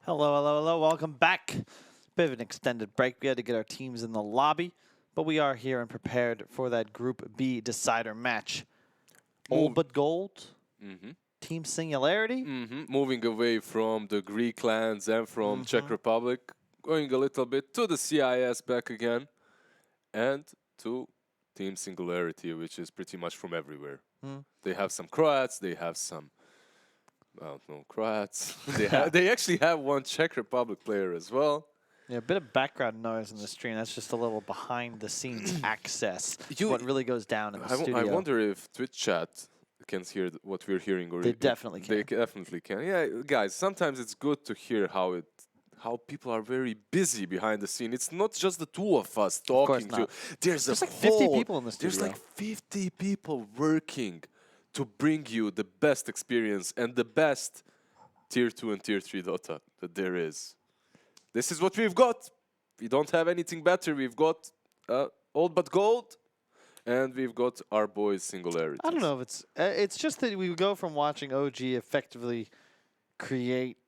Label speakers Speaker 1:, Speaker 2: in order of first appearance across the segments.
Speaker 1: Hello, hello, hello. Welcome back. Bit of an extended break. We had to get our teams in the lobby, but we are here and prepared for that Group B decider match. All but gold. Team Singularity.
Speaker 2: Moving away from the Greek lands and from Czech Republic, going a little bit to the CIS back again, and to Team Singularity, which is pretty much from everywhere. They have some Croats, they have some, well, no Croats. they actually have one Czech Republic player as well.
Speaker 1: Yeah, a bit of background noise in the stream. That's just a little behind-the-scenes access. What really goes down in the studio.
Speaker 2: I wonder if Twitch chat can hear what we're hearing. Or
Speaker 1: they definitely can.
Speaker 2: They definitely can. Yeah, guys, sometimes it's good to hear how people are very busy behind the scene. It's not just the two of us talking. There's
Speaker 1: like 50 people in the studio.
Speaker 2: There's like 50 people working to bring you the best experience and the best Tier 2 and Tier 3 Dota that there is. This is what we've got. We don't have anything better. We've got old but gold, and we've got our boys Singularity.
Speaker 1: I don't know if it's just that we go from watching OG effectively create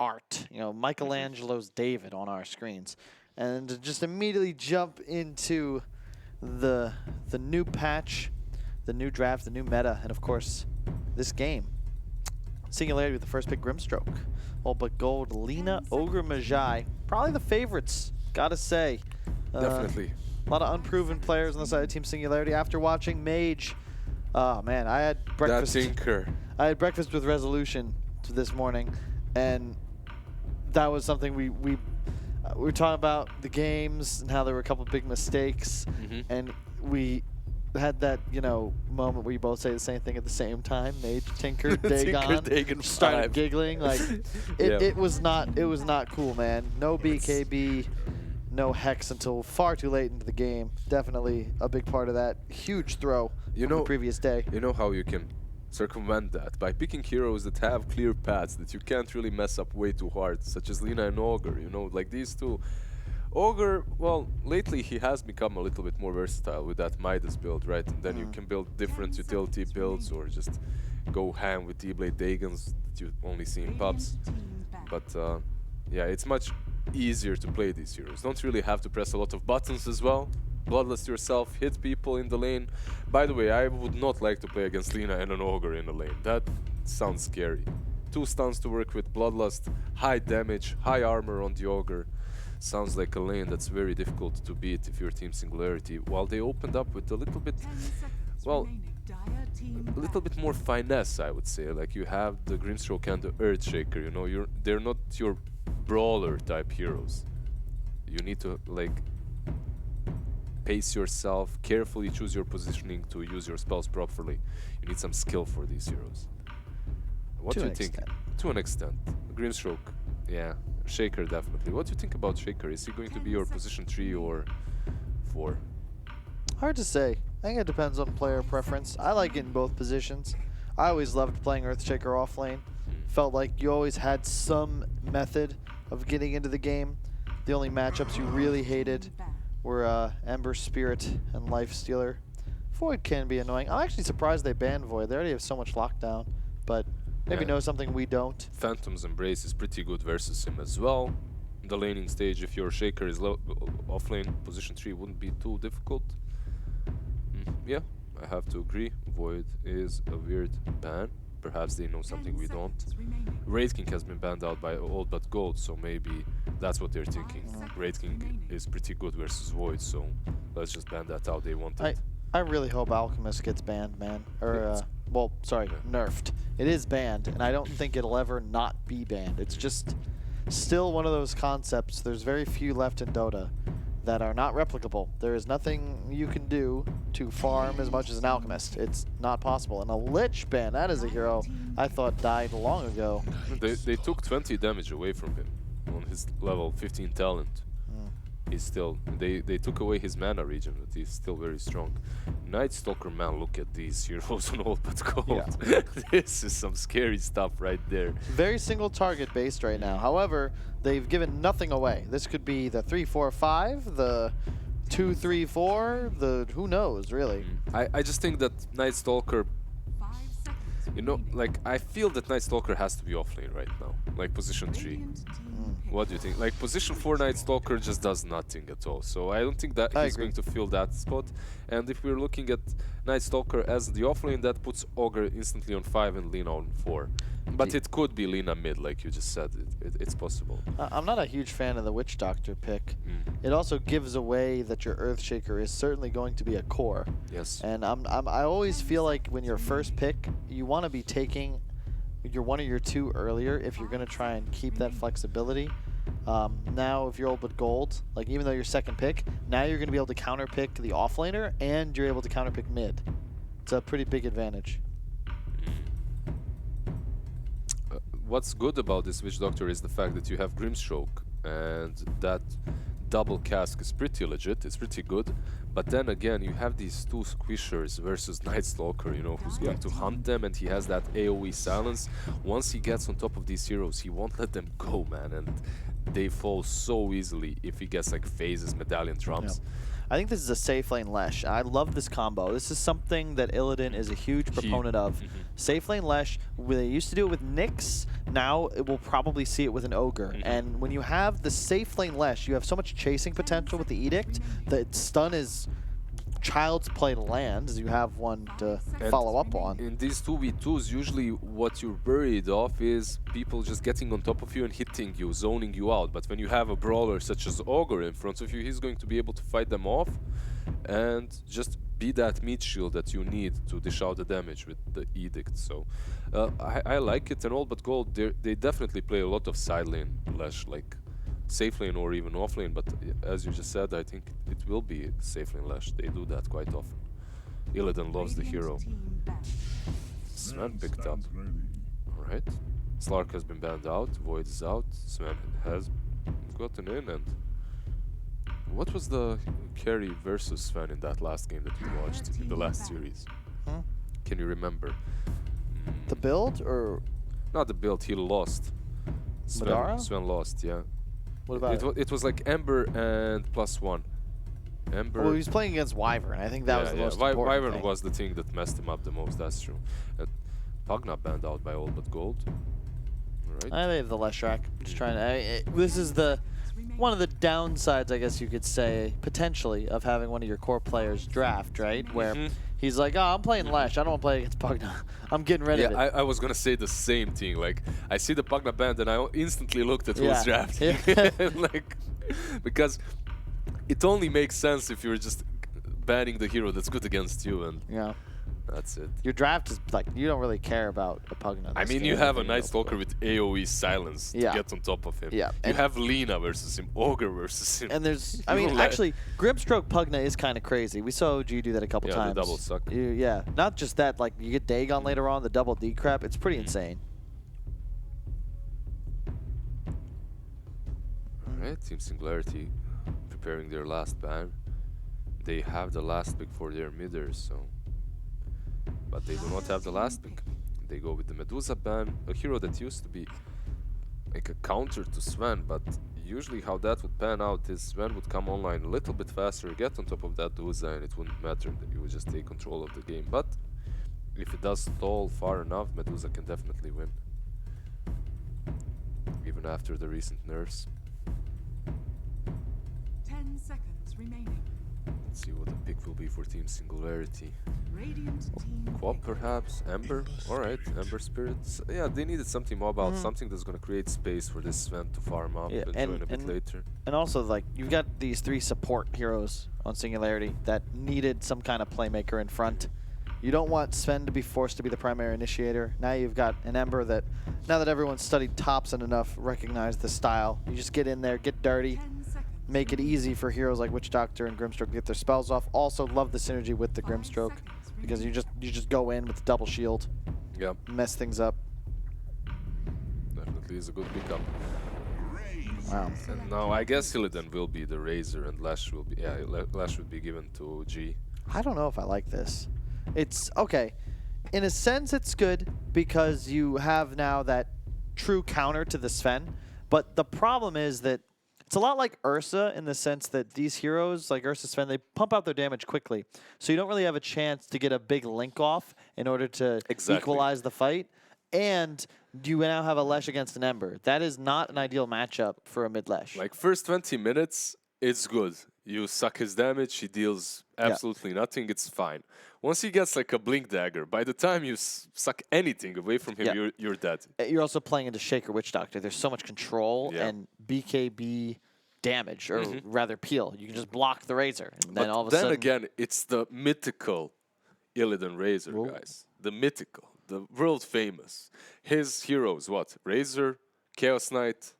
Speaker 1: art, you know, Michelangelo's David on our screens, and to just immediately jump into the new patch, the new draft, the new meta, and of course this game. Singularity with the first pick, Grimstroke. All but gold, Lina, Ogre, Majai. Probably the favorites, gotta say.
Speaker 2: Definitely.
Speaker 1: A lot of unproven players on the side of Team Singularity. After watching Mage, oh man, I had breakfast.
Speaker 2: That Tinker.
Speaker 1: I had breakfast with Resolution this morning, and that was something we were talking about the games and how there were a couple of big mistakes, and we had that, you know, moment where you both say the same thing at the same time. Mage, Tinker, Dagon, started giggling. Like it was not cool, man. No BKB, no Hex until far too late into the game. Definitely a big part of that huge throw from the previous day.
Speaker 2: You know how you can circumvent that? By picking heroes that have clear paths that you can't really mess up way too hard, such as Lina and Ogre, you know, like these two. Ogre, well, lately he has become a little bit more versatile with that Midas build, right? And then you can build different utility builds or just go ham with D-Blade Dagons that you only see in pubs. But yeah, it's much easier to play these heroes. Don't really have to press a lot of buttons as well. Bloodlust yourself, hit people in the lane. By the way, I would not like to play against Lina and an Ogre in the lane. That sounds scary. 2 stuns to work with, Bloodlust, high damage, high armor on the Ogre. Sounds like a lane that's very difficult to beat if you're Team Singularity. While they opened up with a little bit, well, a little bit more finesse, I would say. Like you have the Grimstroke and the Earthshaker, you know, they're not your brawler type heroes. You need to like pace yourself, carefully choose your positioning to use your spells properly. You need some skill for these heroes. What do you think? To an extent. Grimstroke, yeah. Shaker, definitely. What do you think about Shaker? Is he going to be your position 3 or 4?
Speaker 1: Hard to say. I think it depends on player preference. I like it in both positions. I always loved playing Earthshaker off lane. Felt like you always had some method of getting into the game. The only matchups you really hated were Ember Spirit and Lifestealer. Void can be annoying. I'm actually surprised they banned Void. They already have so much lockdown, but maybe know something we don't.
Speaker 2: Phantom's Embrace is pretty good versus him as well. The laning stage, if your Shaker is off lane, position 3 wouldn't be too difficult. Yeah, I have to agree. Void is a weird ban. Perhaps they know something we don't. Wraith King has been banned out by Old But Gold, so maybe that's what they're thinking. Wraith King is pretty good versus Void, so let's just ban that out. They want it.
Speaker 1: I really hope Alchemist gets banned, man. Or, well, sorry, nerfed. It is banned, and I don't think it'll ever not be banned. It's just still one of those concepts. There's very few left in Dota that are not replicable. There is nothing you can do to farm as much as an Alchemist. It's not possible. And a Lich ban, that is a hero I thought died long ago.
Speaker 2: They took 20 damage away from him on his level 15 talent. He's still, they took away his mana regen, but he's still very strong. Night Stalker, man, look at these heroes on Old But Gold. Yeah. This is some scary stuff right there.
Speaker 1: Very single target based right now. However, they've given nothing away. This could be the 3-4-5, the 2-3-4, the who knows, really.
Speaker 2: I just think that Night Stalker, you know, like I feel that Night Stalker has to be offlane right now, like position 3. What do you think? Like, position 4 Night Stalker just does nothing at all. So I don't think that
Speaker 1: I
Speaker 2: he's
Speaker 1: agree.
Speaker 2: going to fill that spot. And if we're looking at Night Stalker as the offlane, that puts Ogre instantly on 5 and Lina on 4. But it could be Lina mid, like you just said. It's possible.
Speaker 1: I'm not a huge fan of the Witch Doctor pick. It also gives away that your Earthshaker is certainly going to be a core.
Speaker 2: Yes.
Speaker 1: And I always feel like when your first pick, you want to be taking your 1 or your 2 earlier if you're going to try and keep that flexibility. Now, if you're old with gold, like even though you're second pick, now you're going to be able to counter pick the offlaner and you're able to counter pick mid. It's a pretty big advantage.
Speaker 2: What's good about this Witch Doctor is the fact that you have Grimstroke, and that double cask is pretty legit, it's pretty good. But then again, you have these 2 squishers versus Night Stalker, you know, who's going to hunt them, and he has that AoE silence. Once he gets on top of these heroes, he won't let them go, man, and they fall so easily if he gets like phases, medallion drums.
Speaker 1: Yeah. I think this is a safe lane Lesh. I love this combo. This is something that Illidan is a huge proponent of. Safe lane Lesh, they used to do it with Nyx, now it will probably see it with an Ogre. And when you have the safe lane Lesh, you have so much chasing potential with the Edict that stun is child's play lands. You have one to follow up on.
Speaker 2: In these 2v2s, usually what you're worried of is people just getting on top of you and hitting you, zoning you out. But when you have a brawler such as Ogre in front of you, he's going to be able to fight them off and just be that meat shield that you need to dish out the damage with the Edict. So I like it and all, but gold, they definitely play a lot of side lane Lash, like safe lane or even off lane, but as you just said, I think it will be safe lane Lash. They do that quite often. Illidan loves the hero. Sven picked up. Alright. Slark has been banned out, Void is out, Sven has gotten in, and what was the carry versus Sven in that last game that we watched in the last series? Can you remember?
Speaker 1: The build or?
Speaker 2: Not the build, he lost.
Speaker 1: Madara?
Speaker 2: Sven lost, yeah.
Speaker 1: What about
Speaker 2: it was like Ember and +1. Ember.
Speaker 1: Well, he was playing against Wyvern. I think that was the most important
Speaker 2: Wyvern
Speaker 1: thing.
Speaker 2: was the thing that messed him up the most, that's true. Pugna banned out by all but gold. Alright.
Speaker 1: I have the Leshrac. Just trying to. This is one of the downsides, I guess you could say, potentially, of having one of your core players draft, right? Where he's like, oh, I'm playing Lesh. I don't want to play against Pugna. I'm getting rid of it.
Speaker 2: I was going to say the same thing. Like, I see the Pugna band and I instantly looked at who's drafting. Like, because it only makes sense if you're just banning the hero that's good against you, and that's it.
Speaker 1: Your draft is like, you don't really care about a Pugna.
Speaker 2: I mean, you have a Night Stalker with AoE silence to get on top of him.
Speaker 1: Yeah.
Speaker 2: You have Lina versus him, Ogre versus him.
Speaker 1: And there's, I mean, actually, Grimstroke Pugna is kind of crazy. We saw OG do that a couple times.
Speaker 2: The double suck.
Speaker 1: Yeah, not just that, like, you get Dagon later on, the double D crap. It's pretty insane.
Speaker 2: Alright, Team Singularity preparing their last ban. They have the last pick for their midders, so... But they do not have the last pick. They go with the Medusa ban, a hero that used to be like a counter to Sven, but usually how that would pan out is Sven would come online a little bit faster, get on top of that Medusa, and it wouldn't matter, that you would just take control of the game. But if it does stall far enough, Medusa can definitely win. Even after the recent nerfs.
Speaker 3: 10 seconds remaining.
Speaker 2: Let's see what the pick will be for Team Singularity.
Speaker 3: Radiant team
Speaker 2: Quap perhaps? Ember? Alright, Ember Spirits. Yeah, they needed something mobile, something that's gonna create space for this Sven to farm up and join a bit later.
Speaker 1: And also, like, you've got these 3 support heroes on Singularity that needed some kind of playmaker in front. You don't want Sven to be forced to be the primary initiator. Now you've got an Ember that, now that everyone's studied Thompson enough, recognize the style. You just get in there, get dirty, make it easy for heroes like Witch Doctor and Grimstroke to get their spells off. Also love the synergy with the Grimstroke, because you just go in with the double shield, mess things up.
Speaker 2: Definitely is a good pickup.
Speaker 1: Wow.
Speaker 2: And now I guess Illidan will be the Razor and Lash will be, Lash would be given to G.
Speaker 1: I don't know if I like this. It's okay. In a sense, it's good because you have now that true counter to the Sven. But the problem is that it's a lot like Ursa in the sense that these heroes, like Ursa Sven, they pump out their damage quickly. So you don't really have a chance to get a big link off in order to equalize the fight. and you now have a Lesh against an Ember. That is not an ideal matchup for a mid-Lesh.
Speaker 2: Like, first 20 minutes, it's good. You suck his damage, he deals absolutely nothing, it's fine. Once he gets like a Blink Dagger, by the time you suck anything away from him, you're dead.
Speaker 1: You're also playing into Shaker Witch Doctor. There's so much control and BKB damage, or rather peel. You can just block the Razor, and then all of a sudden...
Speaker 2: again, it's the mythical Illidan Razor, guys. The mythical, the world famous. His heroes, what? Razor, Chaos Knight,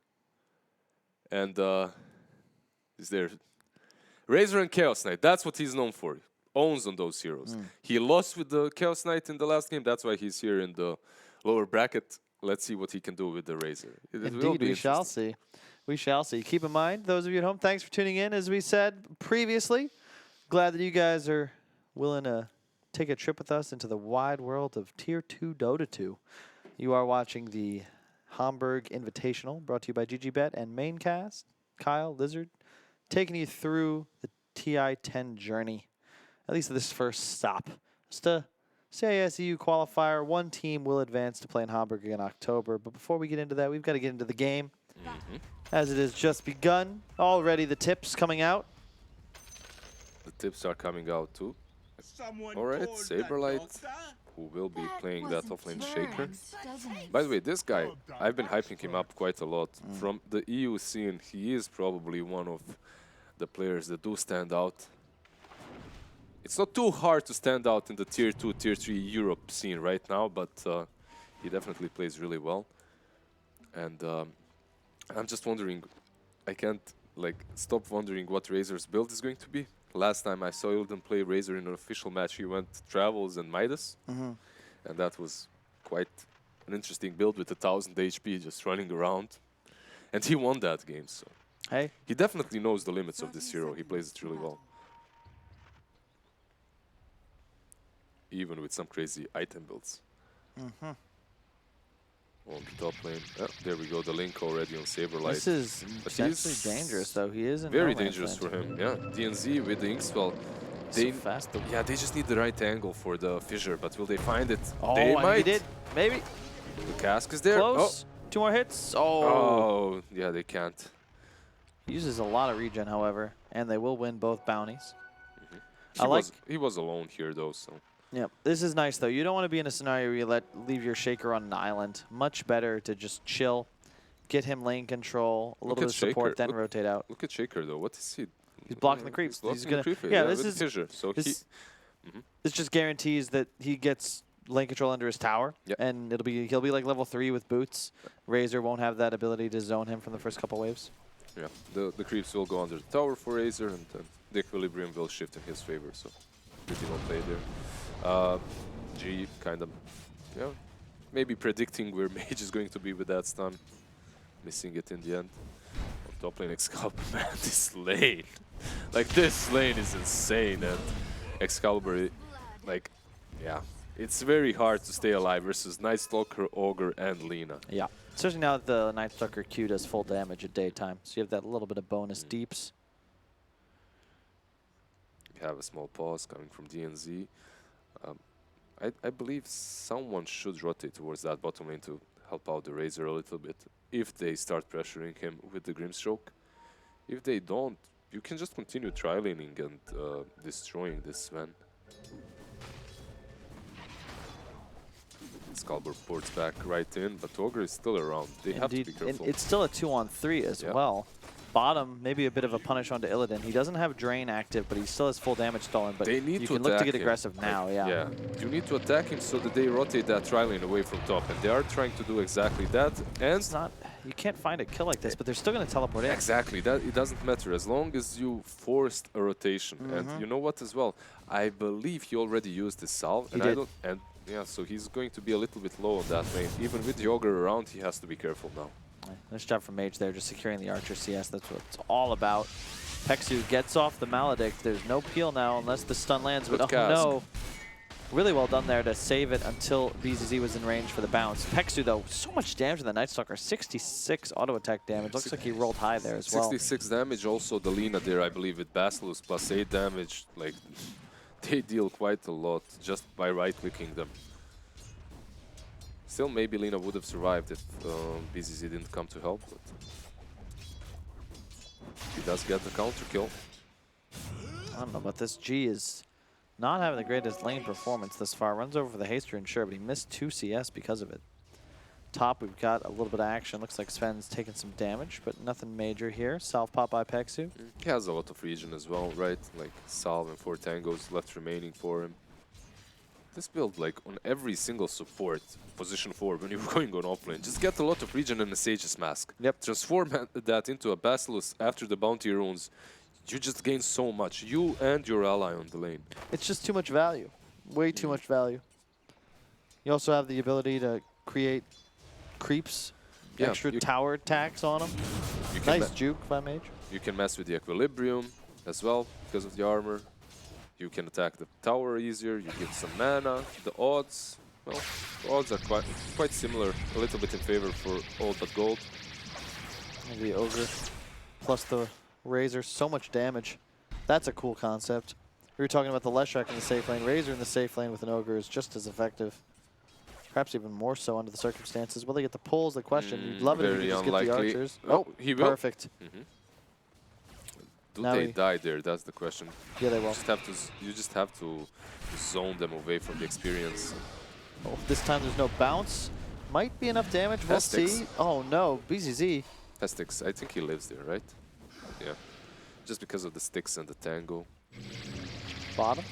Speaker 2: and is there... Razor and Chaos Knight, that's what he's known for. Owns on those heroes. He lost with the Chaos Knight in the last game, that's why he's here in the lower bracket. Let's see what he can do with the Razor.
Speaker 1: Indeed, we shall see. We shall see. Keep in mind, those of you at home, thanks for tuning in. As we said previously, glad that you guys are willing to take a trip with us into the wide world of Tier 2 Dota 2. You are watching the Hamburg Invitational, brought to you by GG.Bet and Maincast. Kyle, Lizard, taking you through the TI-10 journey, at least this first stop. Just a CISEU qualifier. One team will advance to play in Hamburg in October. But before we get into that, we've got to get into the game. As it has just begun. Already the tips coming out.
Speaker 2: The tips are coming out too. Alright, Saberlight, who will be playing that offlane Shaker. By the way, this guy, I've been hyping him up quite a lot. From the EU scene, he is probably one of the players that do stand out. It's not too hard to stand out in the Tier 2, Tier 3 Europe scene right now, but he definitely plays really well. And I'm just wondering, I can't stop wondering what Razor's build is going to be. Last time I saw Illidan play Razor in an official match, he went Travels and Midas. And that was quite an interesting build with 1000 HP just running around. And he won that game, so...
Speaker 1: Hey.
Speaker 2: He definitely knows the limits of this hero. He plays it really well. Even with some crazy item builds. On the top lane. There we go, the link already on Saberlight.
Speaker 1: This is potentially dangerous, though. He is in
Speaker 2: very dangerous for him. Yeah, DNZ with the Inkswell. They,
Speaker 1: so fast.
Speaker 2: Yeah, they just need the right angle for the fissure, but will they find it?
Speaker 1: Oh,
Speaker 2: they might.
Speaker 1: He did. Maybe.
Speaker 2: The cask is there.
Speaker 1: Close. Oh. 2 more hits.
Speaker 2: Oh, yeah, they can't.
Speaker 1: He uses a lot of regen, however, and they will win both bounties.
Speaker 2: He was alone here, though, so...
Speaker 1: Yeah, this is nice, though. You don't want to be in a scenario where you leave your Shaker on an island. Much better to just chill, get him lane control, a little bit of support, then rotate out.
Speaker 2: Look at Shaker, though. What is he?
Speaker 1: He's blocking the creeps.
Speaker 2: He's gonna, this is fissure. So
Speaker 1: this just guarantees that he gets lane control under his tower, and he'll be like level 3 with boots. Razor won't have that ability to zone him from the first couple waves.
Speaker 2: Yeah, the creeps will go under the tower for Razor, and then the equilibrium will shift in his favor. So pretty well played there. G kind of, maybe predicting where Mage is going to be with that stun, missing it in the end. On top lane, Excalibur, man, this lane, this lane is insane, and Excalibur, it's very hard to stay alive versus Night Stalker, Ogre, and Lina.
Speaker 1: Yeah, especially now that the Night Stalker Q does full damage at daytime, so you have that little bit of bonus deeps.
Speaker 2: You have a small pause coming from DNZ. I believe someone should rotate towards that bottom lane to help out the Razor a little bit if they start pressuring him with the Grimstroke. If they don't, you can just continue tri-laning and destroying this Sven. Excalibur ports back right in, but Ogre is still around. They have to be careful.
Speaker 1: And it's still a 2-on-3 as well. Bottom, maybe a bit of a punish onto Illidan. He doesn't have Drain active, but he still has full damage stolen. But
Speaker 2: they need
Speaker 1: you
Speaker 2: to
Speaker 1: can look to get
Speaker 2: him.
Speaker 1: aggressive now,
Speaker 2: Yeah, you need to attack him so that they rotate that tri-lane away from top. And they are trying to do exactly that. And
Speaker 1: it's not, you can't find a kill like this, but they're still going to teleport in.
Speaker 2: Exactly, that it doesn't matter as long as you forced a rotation. And you know what as well? I believe he already used his salve.
Speaker 1: He did.
Speaker 2: Yeah, so he's going to be a little bit low on that lane. Even with the Ogre around, he has to be careful now.
Speaker 1: Nice job from Mage there, just securing the Archer CS. That's what it's all about. Pexu gets off the Maledict. There's no peel now unless the stun lands. But no. Really well done there to save it until BZZ was in range for the bounce. Pexu, though, so much damage to the Night Stalker. 66 auto attack damage. Looks like he rolled high there as well.
Speaker 2: 66 damage. Also, the Lina there, I believe, with Basilius plus 8 damage. They deal quite a lot just by right-clicking them. Still, maybe Lina would have survived if BZZ didn't come to help, but he does get the counter kill.
Speaker 1: I don't know about this. G is not having the greatest lane performance this far. Runs over for the haste rune, sure, but he missed 2 CS because of it. Top, we've got a little bit of action. Looks like Sven's taking some damage, but nothing major here. Salve pop by Pexu.
Speaker 2: He has a lot of regen as well, right? Like Salve and 4 tangos left remaining for him. This build, like on every single support, position 4, when you're going on offlane, just get a lot of regen and a Sage's Mask.
Speaker 1: Yep.
Speaker 2: Transform that into a Basilisk after the bounty runes. You just gain so much, you and your ally on the lane.
Speaker 1: It's just too much value. Way too much value. You also have the ability to create creeps,
Speaker 2: Yeah,
Speaker 1: extra
Speaker 2: you-
Speaker 1: tower attacks on them.
Speaker 2: You can
Speaker 1: Nice juke by Mage.
Speaker 2: You can mess with the equilibrium as well because of the armor. You can attack the tower easier. You get some mana. The odds, well, the odds are quite similar. A little bit in favor for old but gold.
Speaker 1: The Ogre plus the Razor, so much damage. That's a cool concept. We were talking about the Leshrac in the safe lane. Razor in the safe lane with an Ogre is just as effective. Perhaps even more so under the circumstances. Will they get the pulls? The question. You'd love it if you
Speaker 2: Very
Speaker 1: could just get the
Speaker 2: unlikely.
Speaker 1: archers.
Speaker 2: Oh, he will.
Speaker 1: Perfect.
Speaker 2: Do
Speaker 1: Now
Speaker 2: they
Speaker 1: he-
Speaker 2: die there? That's the question.
Speaker 1: Yeah, they will.
Speaker 2: You just have to zone them away from the experience.
Speaker 1: Oh, this time there's no bounce. Might be enough damage. We'll
Speaker 2: Festix.
Speaker 1: see. Oh no, BZZ.
Speaker 2: Festix, I think he lives there, right? Yeah. Just because of the sticks and the tango.
Speaker 1: Bottom.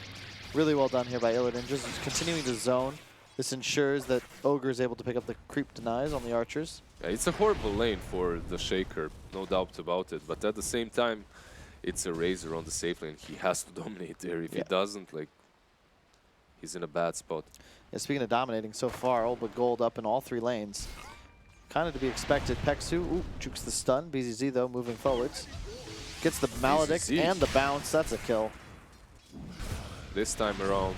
Speaker 1: Really well done here by Illidan. Just continuing to zone. This ensures that Ogre is able to pick up the creep denies on the archers.
Speaker 2: Yeah, it's a horrible lane for the Shaker, no doubt about it. But at the same time, it's a Razor on the safe lane. He has to dominate there. If he doesn't, like, he's in a bad spot.
Speaker 1: Yeah, speaking of dominating so far, Old but Gold up in all 3 lanes. Kind of to be expected. Pexu, ooh, jukes the stun. BZZ, though, moving forwards. Gets the Maledict
Speaker 2: BZZ.
Speaker 1: and the bounce. That's a kill.
Speaker 2: This time around,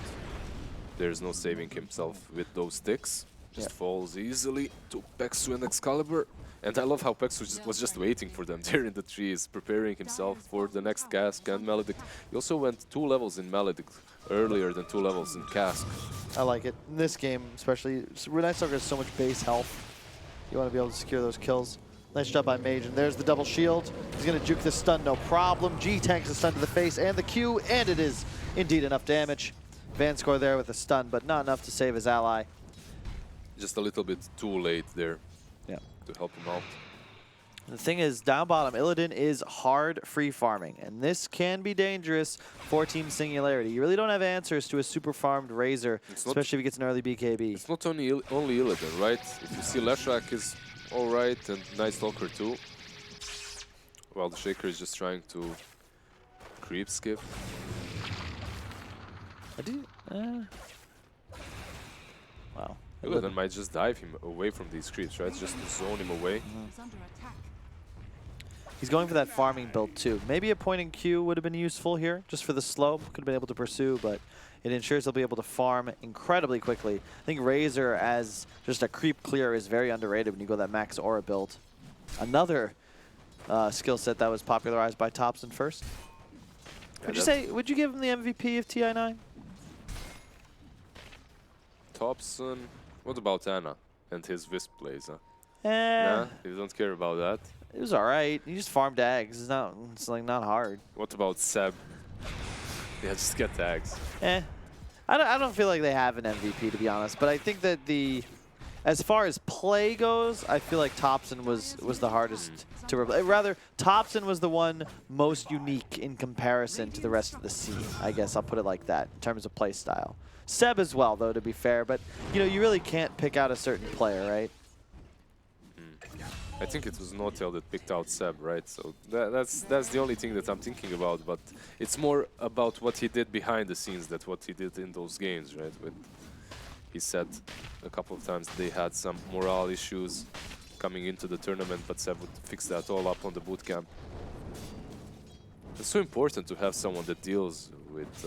Speaker 2: there's no saving himself with those sticks. Just falls easily to Pexu and Excalibur. And I love how Pexu was just waiting for them there in the trees, preparing himself for the next Cask and Maledict. He also went 2 levels in Maledict earlier than 2 levels in Cask.
Speaker 1: I like it. In this game, especially, Night Stalker has so much base health. You want to be able to secure those kills. Nice job by Mage, and there's the double shield. He's going to juke the stun, no problem. G tanks the stun to the face and the Q, and it is indeed enough damage. Vanscore there with the stun, but not enough to save his ally.
Speaker 2: Just a little bit too late there to help him out.
Speaker 1: The thing is, down bottom, Illidan is hard free farming, and this can be dangerous for Team Singularity. You really don't have answers to a super farmed Razor, especially if he gets an early BKB.
Speaker 2: It's not only Illidan, right? If you see Leshrac is alright and Night Stalker too. While the Shaker is just trying to creep skip.
Speaker 1: Wow.
Speaker 2: Illidan might just dive him away from these creeps, right? Just to zone him away.
Speaker 3: Is under attack.
Speaker 1: He's going for that farming build too. Maybe a point in Q would have been useful here, just for the slope. Could have been able to pursue, but it ensures he'll be able to farm incredibly quickly. I think Razor as just a creep clear is very underrated when you go that max aura build. Another skill set that was popularized by Topson first. Would you give him the MVP of TI9?
Speaker 2: Topson. What about Anna and his Wisp plays? Huh?
Speaker 1: Eh,
Speaker 2: Nah, you don't care about that.
Speaker 1: it was alright. You just farmed eggs. It's like not hard.
Speaker 2: What about Seb? Yeah, just get tags.
Speaker 1: Eh. I don't feel like they have an MVP, to be honest. But I think that as far as play goes, I feel like Topson was the hardest to replace. Rather, Topson was the one most unique in comparison to the rest of the scene. I guess I'll put it like that in terms of play style. Seb as well, though, to be fair. But you know, you really can't pick out a certain player, right?
Speaker 2: I think it was Notel that picked out Seb, right? So that's the only thing that I'm thinking about. But it's more about what he did behind the scenes than what he did in those games, right? He said a couple of times they had some morale issues coming into the tournament, but Seb would fix that all up on the bootcamp. It's so important to have someone that deals with,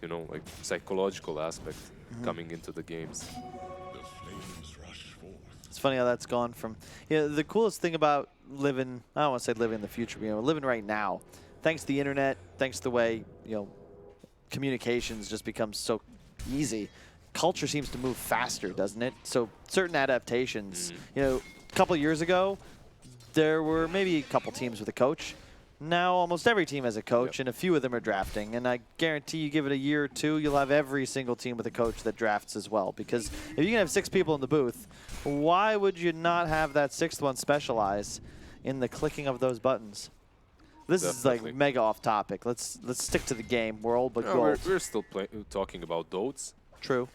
Speaker 2: you know, like psychological aspect coming into the games.
Speaker 1: It's funny how that's gone from, the coolest thing about living, I don't want to say living in the future, but, living right now, thanks to the internet, thanks to the way, communications just becomes so easy. culture seems to move faster, doesn't it? So certain adaptations, you know, a couple of years ago, there were maybe a couple teams with a coach. Now almost every team has a coach, and a few of them are drafting. And I guarantee you give it a year or two, you'll have every single team with a coach that drafts as well. Because if you can have 6 people in the booth, why would you not have that 6th one specialize in the clicking of those buttons? This is like mega off topic. Let's stick to the game. We're old but gold.
Speaker 2: We're still talking about Dotes.
Speaker 1: True.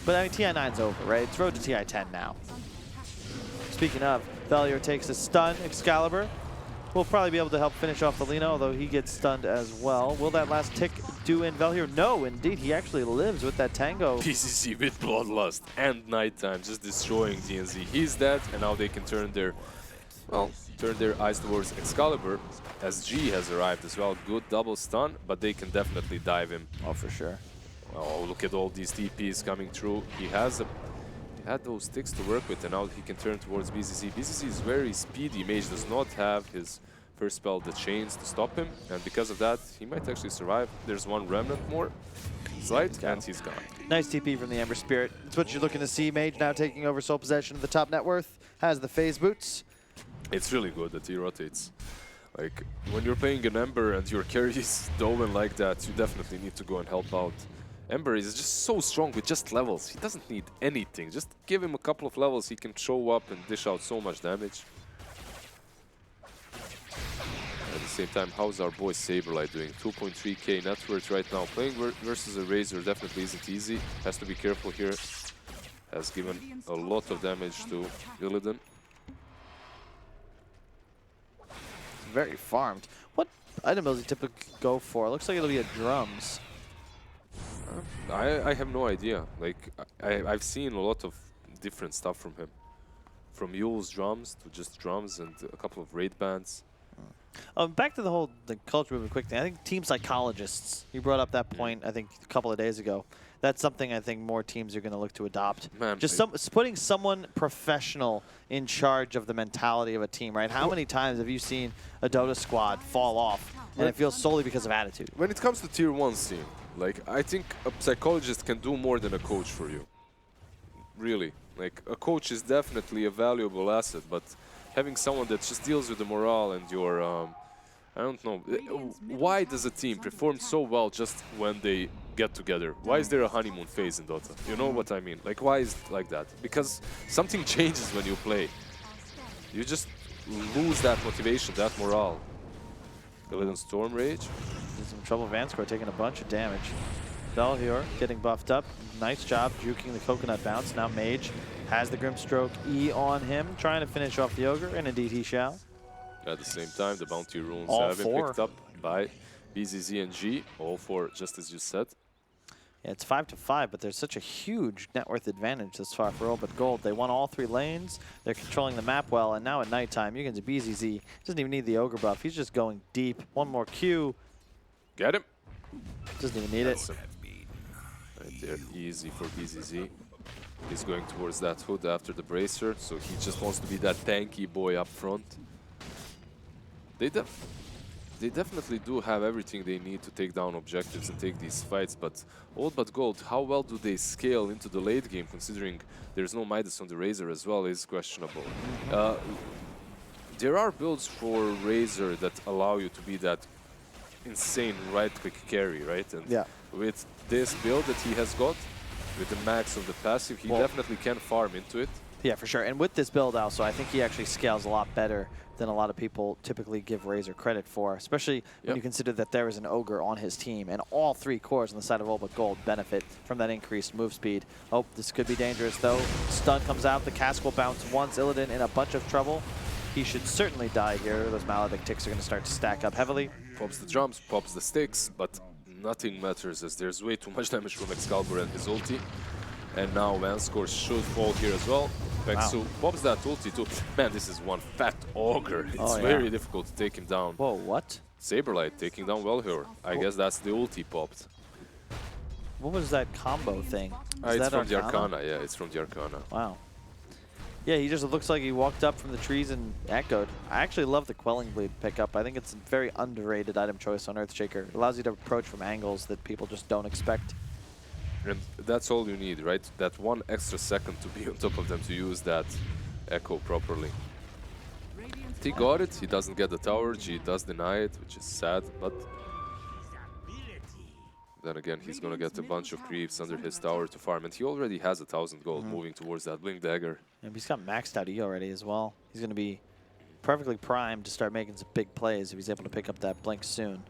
Speaker 1: But I mean, TI9's over, right? It's road to TI10 now. Speaking of, Valier takes a stun. Excalibur will probably be able to help finish off the Lina, although he gets stunned as well. Will that last tick do in Valier? No, indeed. He actually lives with that Tango.
Speaker 2: PCC with Bloodlust and Nighttime just destroying DNZ. He's dead, and now they can turn their eyes towards Excalibur, as G has arrived as well. Good double stun, but they can definitely dive him.
Speaker 1: Oh, for sure.
Speaker 2: Oh, look at all these TPs coming through. He had those sticks to work with, and now he can turn towards BZZ. BZZ is very speedy. Mage does not have his first spell, the chains, to stop him, and because of that, he might actually survive. There's one remnant more. Slide, and he's gone.
Speaker 1: Nice TP from the Ember Spirit. That's what you're looking to see. Mage now taking over sole possession of the top net worth. Has the phase boots.
Speaker 2: It's really good that he rotates. Like, when you're playing an Ember and your carry is Dolan like that, you definitely need to go and help out. Ember is just so strong with just levels. He doesn't need anything. Just give him a couple of levels, he can show up and dish out so much damage. At the same time, how's our boy Saberlight doing? 2.3k net worth right now. Playing versus a Razor definitely isn't easy. Has to be careful here. Has given a lot of damage to Illidan.
Speaker 1: Very farmed. What item does he typically go for? Looks like it'll be a drums.
Speaker 2: I have no idea. Like, I've seen a lot of different stuff from him. From Yule's drums to just drums and a couple of raid bands.
Speaker 1: Back to the culture movement quick thing. I think team psychologists, you brought up that point, I think, a couple of days ago. That's something I think more teams are going to look to adopt.
Speaker 2: Man,
Speaker 1: just putting someone professional in charge of the mentality of a team, right? How many times have you seen a Dota squad fall off, and it feels solely because of attitude?
Speaker 2: When it comes to tier 1 scene, like, I think a psychologist can do more than a coach for you. Really. Like, a coach is definitely a valuable asset, but having someone that just deals with the morale and your, I don't know, why does a team perform so well just when they get together? Why is there a honeymoon phase in Dota? You know what I mean? Like, why is it like that? Because something changes when you play. You just lose that motivation, that morale. Illidan Storm Rage.
Speaker 1: In some trouble. Vanscore taking a bunch of damage. Belhior getting buffed up. Nice job juking the coconut bounce. Now Mage has the Grimstroke E on him, trying to finish off the Ogre, and indeed he shall.
Speaker 2: At the same time, the bounty runes
Speaker 1: All
Speaker 2: have been
Speaker 1: four.
Speaker 2: picked up by BZZ and G. All 4, just as you said.
Speaker 1: Yeah, it's 5-5, but there's such a huge net worth advantage this far for Old But Gold. They won all 3 lanes. They're controlling the map well, and now at nighttime, you can see BZZ doesn't even need the Ogre buff. He's just going deep. One more Q.
Speaker 2: Get him.
Speaker 1: Doesn't even need it.
Speaker 2: Right there, easy for BZZ. He's going towards that hood after the bracer, so he just wants to be that tanky boy up front. They definitely do have everything they need to take down objectives and take these fights, but Old But Gold, how well do they scale into the late game, considering there's no Midas on the Razor as well, is questionable. There are builds for Razor that allow you to be that insane right-click carry, right? And
Speaker 1: yeah.
Speaker 2: With this build that he has got, with the max of the passive, he definitely can farm into it.
Speaker 1: Yeah, for sure. And with this build also, I think he actually scales a lot better than a lot of people typically give Razor credit for, especially when you consider that there is an Ogre on his team, and all 3 cores on the side of Old But Gold benefit from that increased move speed. Oh, this could be dangerous though. Stun comes out, the cask will bounce once. Illidan in a bunch of trouble. He should certainly die here. Those Maledict ticks are going to start to stack up heavily.
Speaker 2: Pops the drums, pops the sticks, but nothing matters as there's way too much damage from Excalibur and his ulti. And now Vanscore should fall here as well. Vexu pops that ulti too. Man, this is one fat Ogre. It's very difficult to take him down.
Speaker 1: Whoa, what?
Speaker 2: Saberlight taking down Wellhur. I guess that's the ulti popped.
Speaker 1: What was that combo thing?
Speaker 2: It's from the Arcana, yeah, it's from the Arcana.
Speaker 1: Wow. Yeah, he just looks like he walked up from the trees and echoed. I actually love the Quelling Bleed pickup. I think it's a very underrated item choice on Earthshaker. It allows you to approach from angles that people just don't expect.
Speaker 2: And that's all you need, right? That 1 extra second to be on top of them to use that echo properly. He got it, he doesn't get the tower, G does deny it, which is sad, but then again, he's gonna get a bunch of creeps under his tower to farm, and he already has 1,000 gold moving towards that Blink Dagger.
Speaker 1: And he's got maxed out E already as well. He's going to be perfectly primed to start making some big plays if he's able to pick up that Blink soon.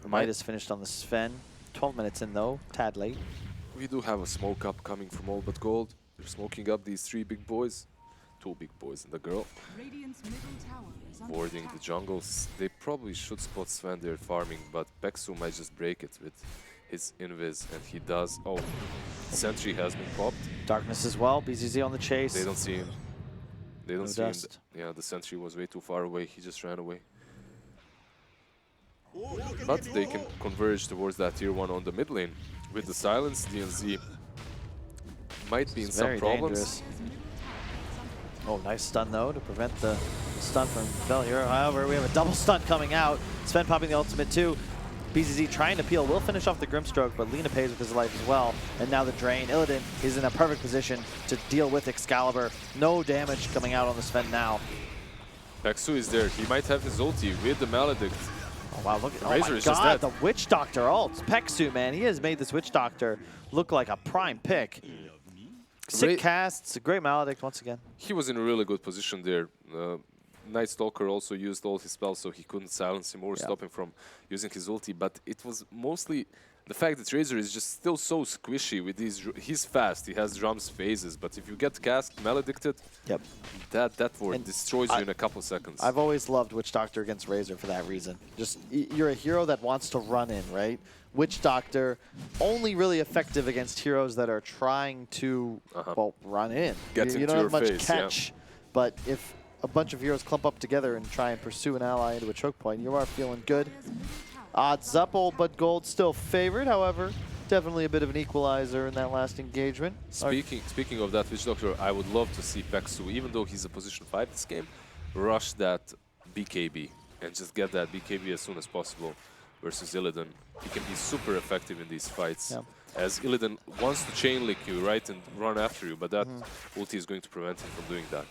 Speaker 1: Midas finished on the Sven. 12 minutes in though, tad late.
Speaker 2: We do have a smoke up coming from All But Gold. They're smoking up these 3 big boys. 2 big boys and the girl.
Speaker 3: Radiant's middle tower is under
Speaker 2: Boarding
Speaker 3: attack.
Speaker 2: the jungles. They probably should spot Sven there farming, but Peksu might just break it with his invis, and he does. Oh, Sentry has been popped.
Speaker 1: Darkness as well, BZZ on the chase.
Speaker 2: They don't see him. They don't
Speaker 1: No
Speaker 2: see him.
Speaker 1: dust.
Speaker 2: Yeah, the Sentry was way too far away. He just ran away. But they can converge towards that tier 1 on the mid lane. With the silence, DNZ might be in some
Speaker 1: Very
Speaker 2: problems.
Speaker 1: dangerous. Oh, nice stun though to prevent the stun from Bell here. However, we have a double stun coming out. Sven popping the ultimate too. BZZ trying to peel, will finish off the Grimstroke, but Lina pays with his life as well. And now the drain. Illidan is in a perfect position to deal with Excalibur. No damage coming out on the Sven now.
Speaker 2: Peksu is there. He might have his ulti with the Maledict.
Speaker 1: Oh wow, look at
Speaker 2: Razor
Speaker 1: my
Speaker 2: is just
Speaker 1: god,
Speaker 2: dead.
Speaker 1: the Witch Doctor ults. Peksu, man, he has made this Witch Doctor look like a prime pick. Sick casts, a great Maledict once again.
Speaker 2: He was in a really good position there. Night Stalker also used all his spells, so he couldn't silence him or stop him from using his ulti. But it was mostly the fact that Razor is just still so squishy with these. He's fast, he has drums phases, but if you get cast Maledicted, that ward
Speaker 1: And
Speaker 2: destroys you in a couple seconds.
Speaker 1: I've always loved Witch Doctor against Razor for that reason. Just, you're a hero that wants to run in, right? Witch Doctor, only really effective against heroes that are trying to, well, run in.
Speaker 2: Get
Speaker 1: you
Speaker 2: into
Speaker 1: don't
Speaker 2: your
Speaker 1: have much
Speaker 2: face,
Speaker 1: catch, but if a bunch of heroes clump up together and try and pursue an ally into a choke point, you are feeling good. Odds up, All But Gold still favored, however, definitely a bit of an equalizer in that last engagement.
Speaker 2: Speaking of that Witch Doctor, I would love to see Peksu, even though he's a position 5 this game, rush that BKB and just get that BKB as soon as possible versus Illidan. He can be super effective in these fights, as Illidan wants to chain link you, right, and run after you, but that ulti is going to prevent him from doing that.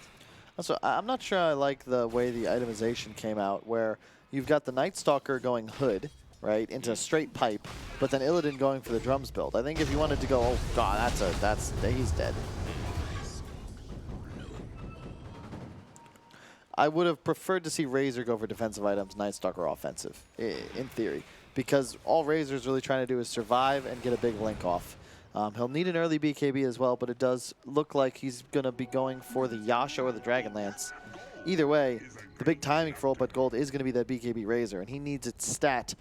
Speaker 1: Also, I'm not sure I like the way the itemization came out, where you've got the Night Stalker going hood, right, into a straight pipe, but then Illidan going for the drums build. I think if you wanted to go, oh god, he's dead. I would have preferred to see Razor go for defensive items, Night Stalker offensive, in theory, because all Razor's really trying to do is survive and get a big link off. He'll need an early BKB as well, but it does look like he's going to be going for the Yasha or the Dragonlance. Either way, the big timing for All But Gold is going to be that BKB Razor, and he needs it stat.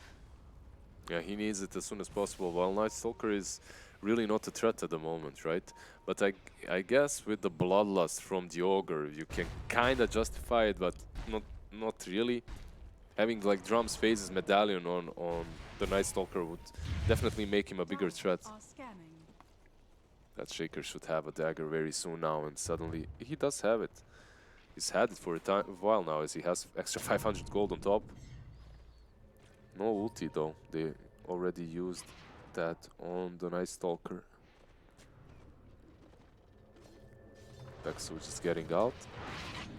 Speaker 2: Yeah, he needs it as soon as possible, while Night Stalker is really not a threat at the moment, right? But I guess with the Bloodlust from the Ogre, you can kind of justify it, but not really. Having like Drums Phases Medallion on the Night Stalker would definitely make him a bigger threat. That Shaker should have a dagger very soon now, and suddenly he does have it. He's had it for a while now, as he has extra 500 gold on top. No ulti though, they already used that on the Night Stalker. Peksu just getting out.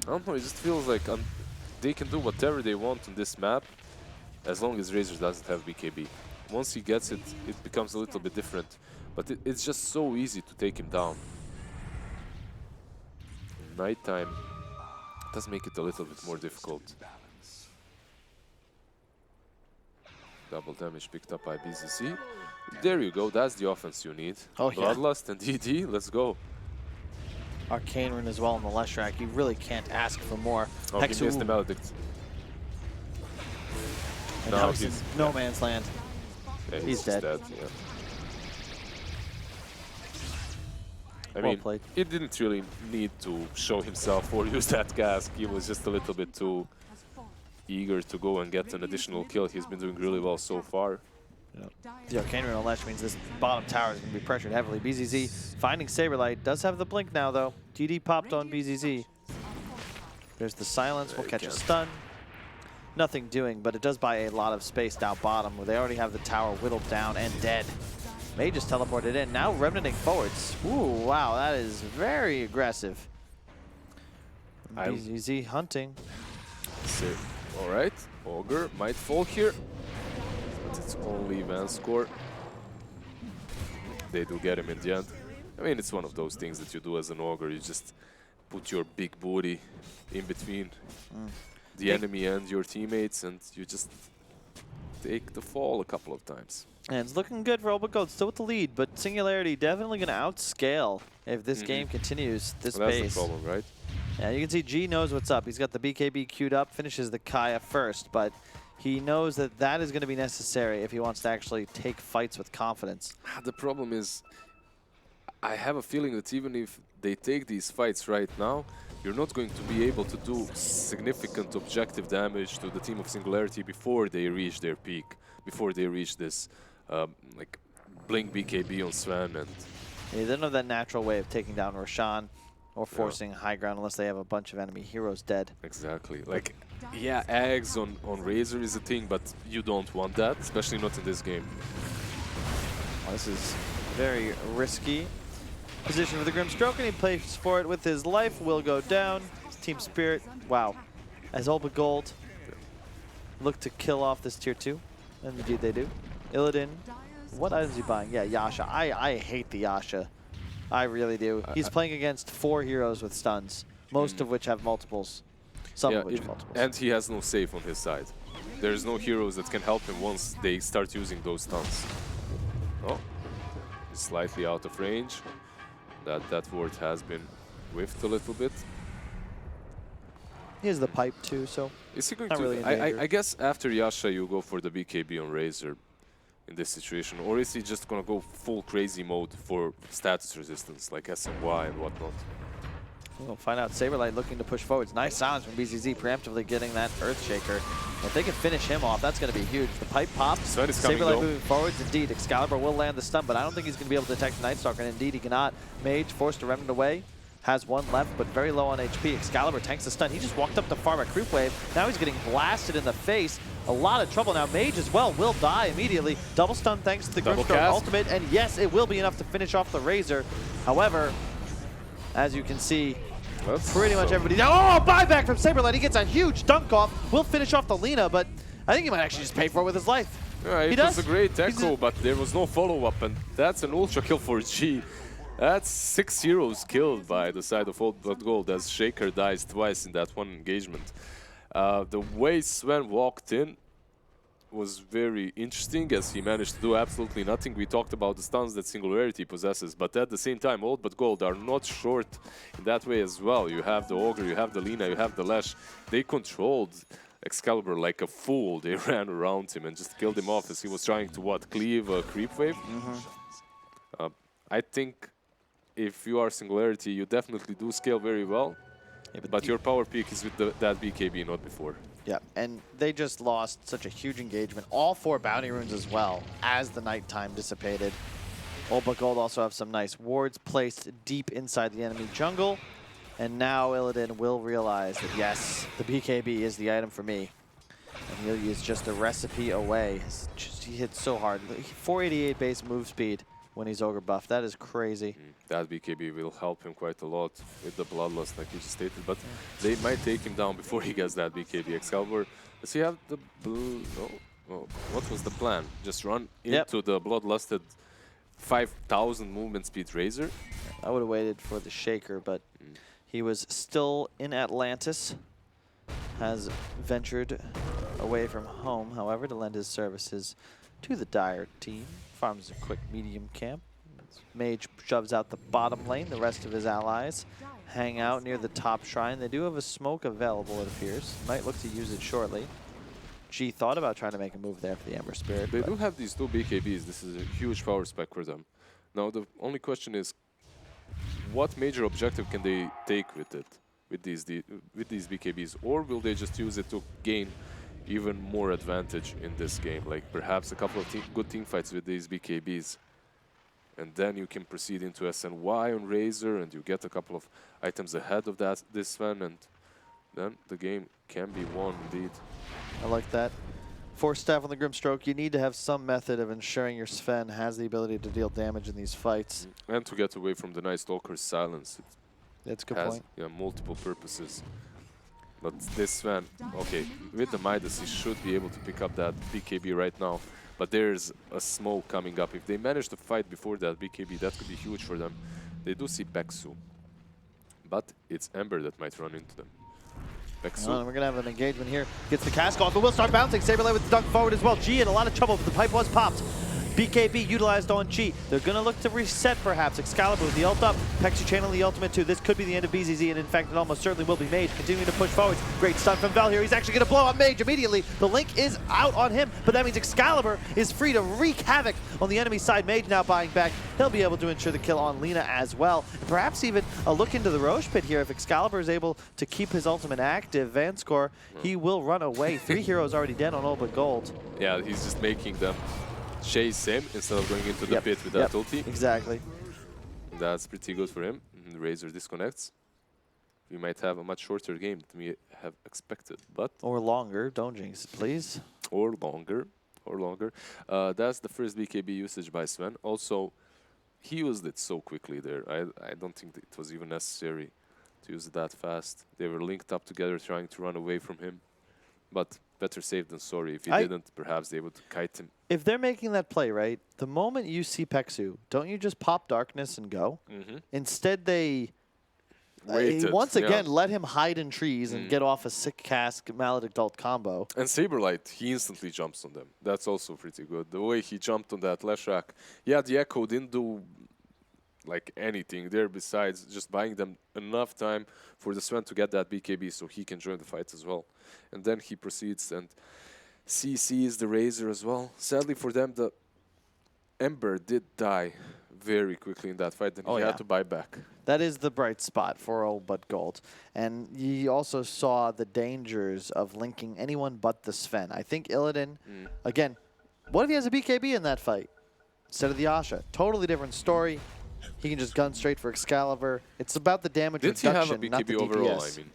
Speaker 2: I don't know, it just feels like they can do whatever they want on this map, as long as Razor doesn't have BKB. Once he gets it, it becomes a little bit different. But it's just so easy to take him down. Nighttime does make it a little bit more difficult. Double damage picked up by BZZ. There you go, that's the offense you need.
Speaker 1: Oh, yeah.
Speaker 2: Bloodlust and DD, let's go.
Speaker 1: Arcane Rune as well on the Leshrac. You really can't ask for more.
Speaker 2: Oh, he missed the Maledict.
Speaker 1: And
Speaker 2: No,
Speaker 1: now he's in
Speaker 2: he's-
Speaker 1: no man's land.
Speaker 2: Yeah,
Speaker 1: He's dead.
Speaker 2: yeah. I
Speaker 1: Well
Speaker 2: mean,
Speaker 1: played.
Speaker 2: he didn't really need to show himself or use that cask. He was just a little bit too eager to go and get an additional kill. He's been doing really well so far.
Speaker 1: The Arcane Rune on Lesh means this bottom tower is going to be pressured heavily. BZZ finding Saberlight. Does have the blink now, though. DD popped on BZZ. There's the silence. Will catch a stun. Nothing doing, but it does buy a lot of space down bottom, where they already have the tower whittled down and dead. May just teleported in. Now remnanting forwards. Ooh, wow, that is very aggressive. BZZ hunting.
Speaker 2: All right, Ogre might fall here, but it's only Van score. They do get him in the end. I mean, it's one of those things that you do as an Ogre. You just put your big booty in between the enemy and your teammates, and you just take the fall a couple of times.
Speaker 1: And it's looking good for Obagold, still with the lead, but Singularity definitely going to outscale if this game continues this
Speaker 2: Well,
Speaker 1: pace.
Speaker 2: that's the problem, right?
Speaker 1: Yeah, you can see G knows what's up. He's got the BKB queued up, finishes the Kaya first, but he knows that that is going to be necessary if he wants to actually take fights with confidence.
Speaker 2: The problem is, I have a feeling that even if they take these fights right now, you're not going to be able to do significant objective damage to the team of Singularity before they reach their peak, before they reach this like blink BKB on Sven. And
Speaker 1: Yeah, they don't have that natural way of taking down Roshan or forcing high ground unless they have a bunch of enemy heroes dead.
Speaker 2: Exactly. Like, yeah, eggs on Razor is a thing, but you don't want that, especially not in this game.
Speaker 1: Well, this is very risky position for the Grimstroke, and he plays for it with his life. Will go down. Team Spirit, wow. As Obagold look to kill off this tier 2, and indeed they do. Illidan, what items is he buying? Yeah, Yasha. I hate the Yasha. I really do. He's playing against 4 heroes with stuns, most of which have multiples. Some of which have multiples.
Speaker 2: And he has no safe on his side. There's no heroes that can help him once they start using those stuns. Oh, he's slightly out of range. That ward has been whiffed a little bit.
Speaker 1: He has the pipe too, so
Speaker 2: Is he going
Speaker 1: not
Speaker 2: to?
Speaker 1: really in danger.
Speaker 2: I guess after Yasha you go for the BKB on Razor in this situation, or is he just gonna go full crazy mode for status resistance like SMY and whatnot?
Speaker 1: We'll find out. Saberlight looking to push forwards. Nice silence from BZZ, preemptively getting that Earthshaker. If they can finish him off, that's going to be huge. The pipe pops.
Speaker 2: Sven is coming
Speaker 1: Saberlight
Speaker 2: though.
Speaker 1: moving forwards. Indeed, Excalibur will land the stun, but I don't think he's going to be able to detect Nightstalker, and indeed he cannot. Mage forced to remnant away. Has one left, but very low on HP. Excalibur tanks the stun. He just walked up to farm a creep wave. Now he's getting blasted in the face. A lot of trouble now. Mage as well will die immediately. Double stun thanks to the
Speaker 2: Double
Speaker 1: Grimstroke
Speaker 2: cast.
Speaker 1: ultimate, and yes, it will be enough to finish off the Razor. However, as you can see, pretty much everybody down. Oh, buyback from Saberlight. He gets a huge dunk off. Will finish off the Lina, but I think he might actually just pay for it with his life.
Speaker 2: Yeah,
Speaker 1: He
Speaker 2: it
Speaker 1: does.
Speaker 2: was a great echo, but there was no follow-up, and that's an ultra kill for G. That's 6 heroes killed by the side of Old Blood Gold as Shaker dies twice in that one engagement. The way Sven walked in was very interesting as he managed to do absolutely nothing. We talked about the stuns that Singularity possesses, but at the same time, Old But Gold are not short in that way as well. You have the Ogre, you have the Lina, you have the Lash. They controlled Excalibur like a fool. They ran around him and just killed him off as he was trying to, cleave a creep wave. I think if you are Singularity, you definitely do scale very well, but your power peak is with that BKB, not before.
Speaker 1: Yeah, and they just lost such a huge engagement. All 4 bounty runes as well as the nighttime dissipated. Old But Gold also have some nice wards placed deep inside the enemy jungle. And now Illidan will realize that yes, the BKB is the item for me. And he is just a recipe away. He hits so hard. 488 base move speed when he's Ogre buff. That is crazy.
Speaker 2: That BKB will help him quite a lot with the Bloodlust, like you just stated, but they might take him down before he gets that BKB. Excalibur, does he have the blue? No. Oh, what was the plan? Just run into the Bloodlusted 5,000 movement speed Razor?
Speaker 1: I would have waited for the Shaker, but he was still in Atlantis. Has ventured away from home, however, to lend his services to the Dire team. Farms a quick medium camp. Mage shoves out the bottom lane. The rest of his allies hang out near the top shrine. They do have a smoke available, it appears. Might look to use it shortly. G thought about trying to make a move there for the Ember Spirit.
Speaker 2: They do have these 2 BKBs. This is a huge power spec for them. Now the only question is, what major objective can they take with it, with these BKBs, or will they just use it to gain even more advantage in this game, like perhaps a couple of good team fights with these BKBs, and then you can proceed into SNY on Razor, and you get a couple of items ahead of this one, and then the game can be won indeed.
Speaker 1: I like that. For Steph on the Grimstroke, you need to have some method of ensuring your Sven has the ability to deal damage in these fights.
Speaker 2: And to get away from the Night Stalker's silence.
Speaker 1: That's a good
Speaker 2: Has
Speaker 1: point.
Speaker 2: multiple purposes. But this Sven, okay, with the Midas, he should be able to pick up that BKB right now. But there's a smoke coming up. If they manage to fight before that BKB, that could be huge for them. They do see Peksu. But it's Ember that might run into them. Peksu.
Speaker 1: We're going to have an engagement here. Gets the cask off, but will start bouncing. Saberlight with the dunk forward as well. G in a lot of trouble, but the pipe was popped. BKB utilized on G. They're going to look to reset, perhaps. Excalibur with the ult up. Peksu channeling the ultimate too. This could be the end of BZZ, and in fact, it almost certainly will be. Mage continuing to push forwards. Great stun from Vel here. He's actually going to blow up Mage immediately. The link is out on him, but that means Excalibur is free to wreak havoc on the enemy side. Mage now buying back. He'll be able to ensure the kill on Lina as well. Perhaps even a look into the Roche pit here. If Excalibur is able to keep his ultimate active, Vanscore, he will run away. 3 heroes already dead on all but gold.
Speaker 2: Yeah, he's just making them chase him instead of going into the pit with that ulti.
Speaker 1: Exactly.
Speaker 2: That's pretty good for him. Razor disconnects. We might have a much shorter game than we have expected, but...
Speaker 1: Or longer, don't jinx it, please.
Speaker 2: Or longer. That's the first BKB usage by Sven. Also, he used it so quickly there. I don't think that it was even necessary to use it that fast. They were linked up together trying to run away from him. But better safe than sorry. If he didn't, perhaps they would kite him.
Speaker 1: If they're making that play, right, the moment you see Peksu, don't you just pop Darkness and go? Instead, they once again let him hide in trees and get off a sick cask Maledict ult combo.
Speaker 2: And Saberlight, he instantly jumps on them. That's also pretty good. The way he jumped on that Leshrac. Yeah, the Echo didn't do like anything there besides just buying them enough time for the Sven to get that BKB so he can join the fight as well. And then he proceeds and CCs the Razor as well. Sadly for them, the Ember did die very quickly in that fight, and he had to buy back.
Speaker 1: That is the bright spot for all but gold. And you also saw the dangers of linking anyone but the Sven. I think Illidan, again, what if he has a BKB in that fight instead of the Asha? Totally different story. He can just gun straight for Excalibur. It's about the damage reduction, not the DPS.
Speaker 2: Didn't he have a BKB overall, I mean?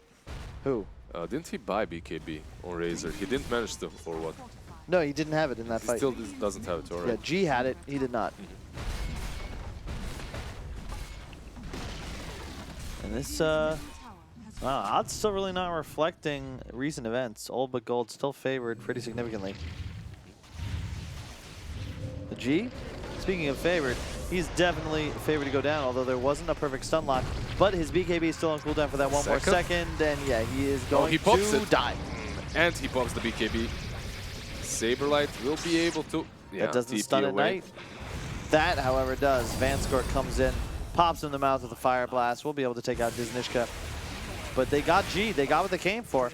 Speaker 1: Who?
Speaker 2: Didn't he buy BKB on Razor? He didn't manage to, or what?
Speaker 1: No, he didn't have it in that fight.
Speaker 2: He still doesn't have it, alright.
Speaker 1: Yeah, G had it. He did not. And this, odds still really not reflecting recent events. Old but gold still favored pretty significantly. The G, speaking of favored, he's definitely favored to go down, although there wasn't a perfect stun lock. But his BKB is still on cooldown for that one more second, and yeah, he is going to die.
Speaker 2: And he pops the BKB. Saberlight will be able to...
Speaker 1: That doesn't stun at night. That, however, does. Vanscore comes in, pops in the mouth with a Fire Blast. We'll be able to take out Diznishka. But they got G. They got what they came for.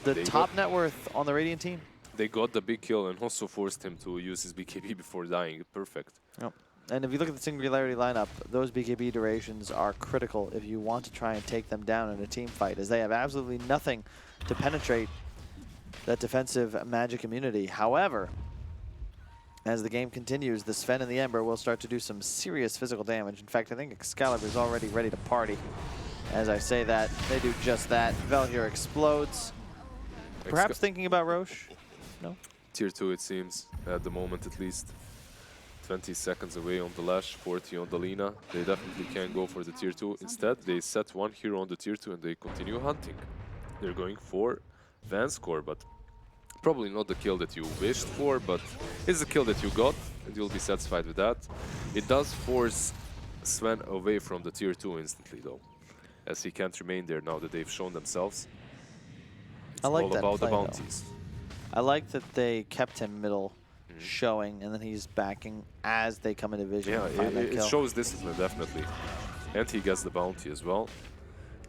Speaker 1: The top net worth on the Radiant team.
Speaker 2: They got the big kill and also forced him to use his BKB before dying. Perfect.
Speaker 1: Yep. And if you look at the Singularity lineup, those BKB durations are critical if you want to try and take them down in a team fight, as they have absolutely nothing to penetrate that defensive magic immunity. However, as the game continues, the Sven and the Ember will start to do some serious physical damage. In fact, I think Excalibur is already ready to party. As I say that, they do just that. Velhir explodes. Perhaps thinking about Roche? No?
Speaker 2: Tier 2, it seems, at the moment at least. 20 seconds away on the Lash, 40 on the Lina. They definitely can go for the Tier 2. Instead, they set one hero on the Tier 2 and they continue hunting. They're going for Vanscore, but probably not the kill that you wished for, but it's the kill that you got, and you'll be satisfied with that. It does force Sven away from the Tier 2 instantly, though, as he can't remain there now that they've shown themselves. It's
Speaker 1: I like
Speaker 2: all
Speaker 1: that
Speaker 2: about
Speaker 1: play,
Speaker 2: the bounties.
Speaker 1: I like that they kept him middle, showing, and then he's backing as they come into vision.
Speaker 2: Yeah, it shows discipline, definitely. And he gets the bounty as well.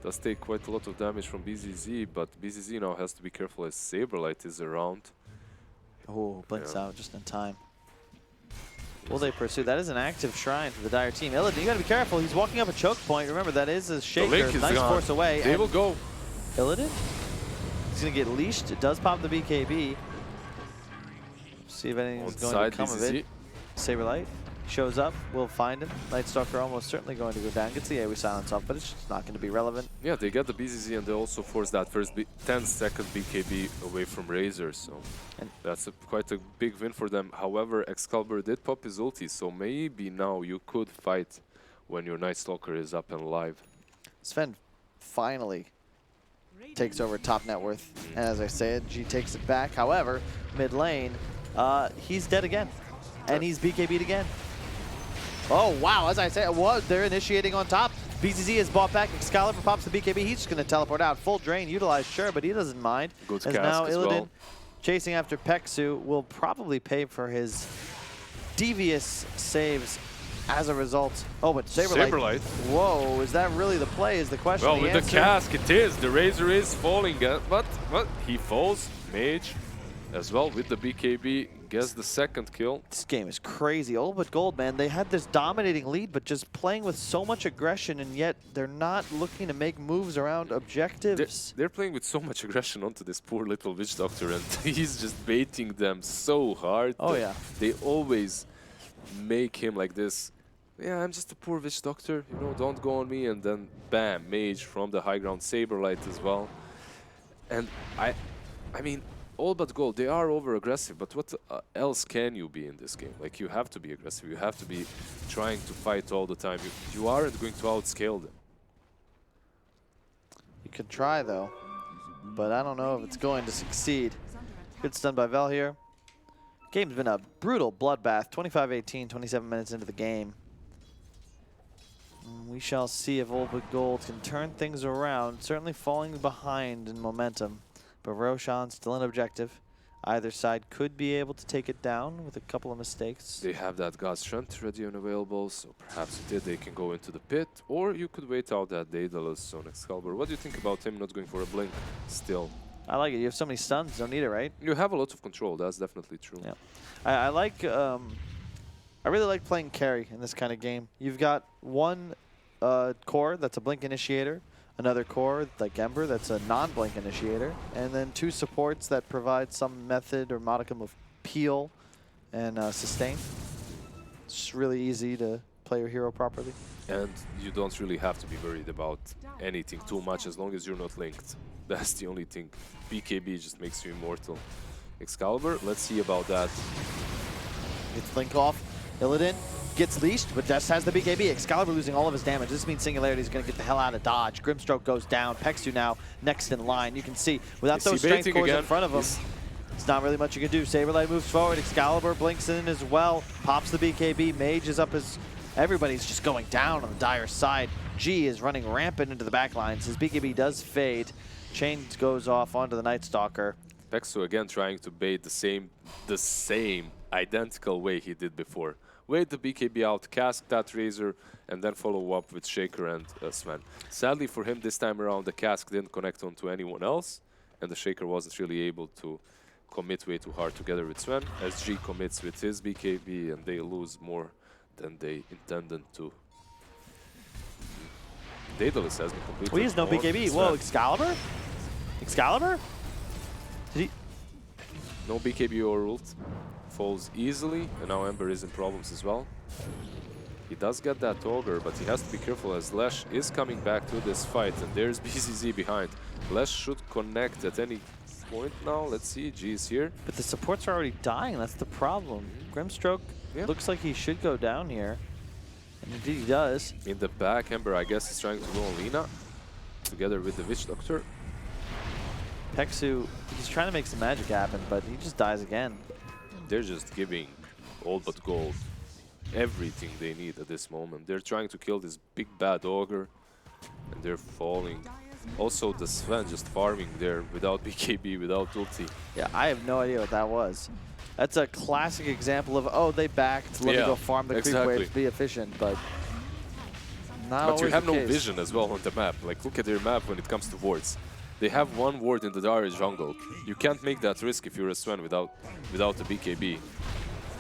Speaker 2: Does take quite a lot of damage from BZZ, but BZZ now has to be careful as Saberlight is around.
Speaker 1: Oh, blinks out just in time. Will they pursue? That is an active shrine for the Dire team. Illidan, you gotta be careful. He's walking up a choke point. Remember, that is a shaker. Nice force away.
Speaker 2: They will go.
Speaker 1: Illidan? He's gonna get leashed. It does pop the BKB. See if anything's going to come of it. Saberlight. shows up, we'll find him. Night Stalker almost certainly going to go down. Gets the AoE silence off, but it's just not going to be relevant.
Speaker 2: Yeah, they get the BZZ and they also force that first 10-second BKB away from Razor, so
Speaker 1: And
Speaker 2: that's quite a big win for them. However, Excalibur did pop his ulti, so maybe now you could fight when your Night Stalker is up and live.
Speaker 1: Sven finally takes over top net worth. And as I said, G takes it back. However, mid lane, he's dead again. And he's BKB'd again. Oh, wow. As I said, they're initiating on top. BZZ is bought back. Excalibur pops the BKB. He's just going to teleport out. Full drain utilized, sure, but he doesn't mind.
Speaker 2: Good
Speaker 1: as
Speaker 2: cast
Speaker 1: now
Speaker 2: as
Speaker 1: Illidan,
Speaker 2: well.
Speaker 1: chasing after Peksu, will probably pay for his devious saves as a result. Oh, but Saberlight. Whoa, is that really the play is the question.
Speaker 2: Well,
Speaker 1: the
Speaker 2: with
Speaker 1: answer,
Speaker 2: the cask it is. The Razor is falling, but he falls. Mage as well with the BKB. Gets the second kill.
Speaker 1: This game is crazy. All but gold, man. They had this dominating lead, but just playing with so much aggression, and yet they're not looking to make moves around objectives.
Speaker 2: They're playing with so much aggression onto this poor little Witch Doctor, and he's just baiting them so hard.
Speaker 1: Oh, yeah.
Speaker 2: They always make him like this. Yeah, I'm just a poor Witch Doctor, you know, don't go on me. And then, bam, Mage from the high ground, Saberlight as well. And I mean, all but gold, they are over-aggressive, but what else can you be in this game? Like, you have to be aggressive, you have to be trying to fight all the time. You aren't going to outscale them.
Speaker 1: You can try, though, but I don't know if it's going to succeed. Good stun by Vel here. Game's been a brutal bloodbath. 25-18, 27 minutes into the game. We shall see if Old But Gold can turn things around. Certainly falling behind in momentum. But Roshan still an objective. Either side could be able to take it down with a couple of mistakes.
Speaker 2: They have that God's Strength ready and available, so perhaps instead they can go into the pit, or you could wait out that Daedalus on Excalibur. What do you think about him not going for a blink still?
Speaker 1: I like it. You have so many stuns, don't need it, right?
Speaker 2: You have a lot of control, that's definitely true.
Speaker 1: Yeah. I like, I really like playing carry in this kind of game. You've got one core that's a blink initiator, another core like Ember that's a non-blink initiator, and then two supports that provide some method or modicum of peel and sustain. It's really easy to play your hero properly.
Speaker 2: And you don't really have to be worried about anything too much as long as you're not linked. That's the only thing. BKB just makes you immortal. Excalibur, let's see about that.
Speaker 1: Gets Link off. Illidan gets leashed, but just has the BKB. Excalibur losing all of his damage. This means Singularity is going to get the hell out of dodge. Grimstroke goes down. Peksu now next in line. You can see, without those strength cores in front of him, it's not really much you can do. Saberlight moves forward. Excalibur blinks in as well. Pops the BKB. Mage is up as... Everybody's just going down on the Dire side. G is running rampant into the backlines. His BKB does fade. Chain goes off onto the Night Stalker.
Speaker 2: Peksu again trying to bait the same identical way he did before. Wait the BKB out, cask that Razor, and then follow up with Shaker and Sven. Sadly for him this time around, the cask didn't connect onto anyone else, and the Shaker wasn't really able to commit way too hard together with Sven, as G commits with his BKB, and they lose more than they intended to. Daedalus has been completed.
Speaker 1: Well, he has no BKB. Whoa, Excalibur? Excalibur? Did he?
Speaker 2: No BKB or ult. Falls easily, and now Ember is in problems as well. He does get that Ogre, but he has to be careful as Lesh is coming back to this fight, and there's BZZ behind. Lesh should connect at any point now. Let's see, G is here.
Speaker 1: But the supports are already dying, that's the problem. Grimstroke looks like he should go down here. And indeed he does.
Speaker 2: In the back, Ember, I guess, is trying to go on Lina, together with the Witch Doctor.
Speaker 1: Peksu, he's trying to make some magic happen, but he just dies again.
Speaker 2: They're just giving All But Gold everything they need at this moment. They're trying to kill this big bad Ogre, and they're falling. Also, the Sven just farming there without BKB, without ulti.
Speaker 1: Yeah, I have no idea what that was. That's a classic example of, oh, they backed, let me go farm the creep wave to be efficient, but not always
Speaker 2: But you have
Speaker 1: the
Speaker 2: no
Speaker 1: case.
Speaker 2: vision as well on the map. Like, look at their map when it comes to wards. They have one ward in the Dire jungle. You can't make that risk if you're a Sven without the BKB.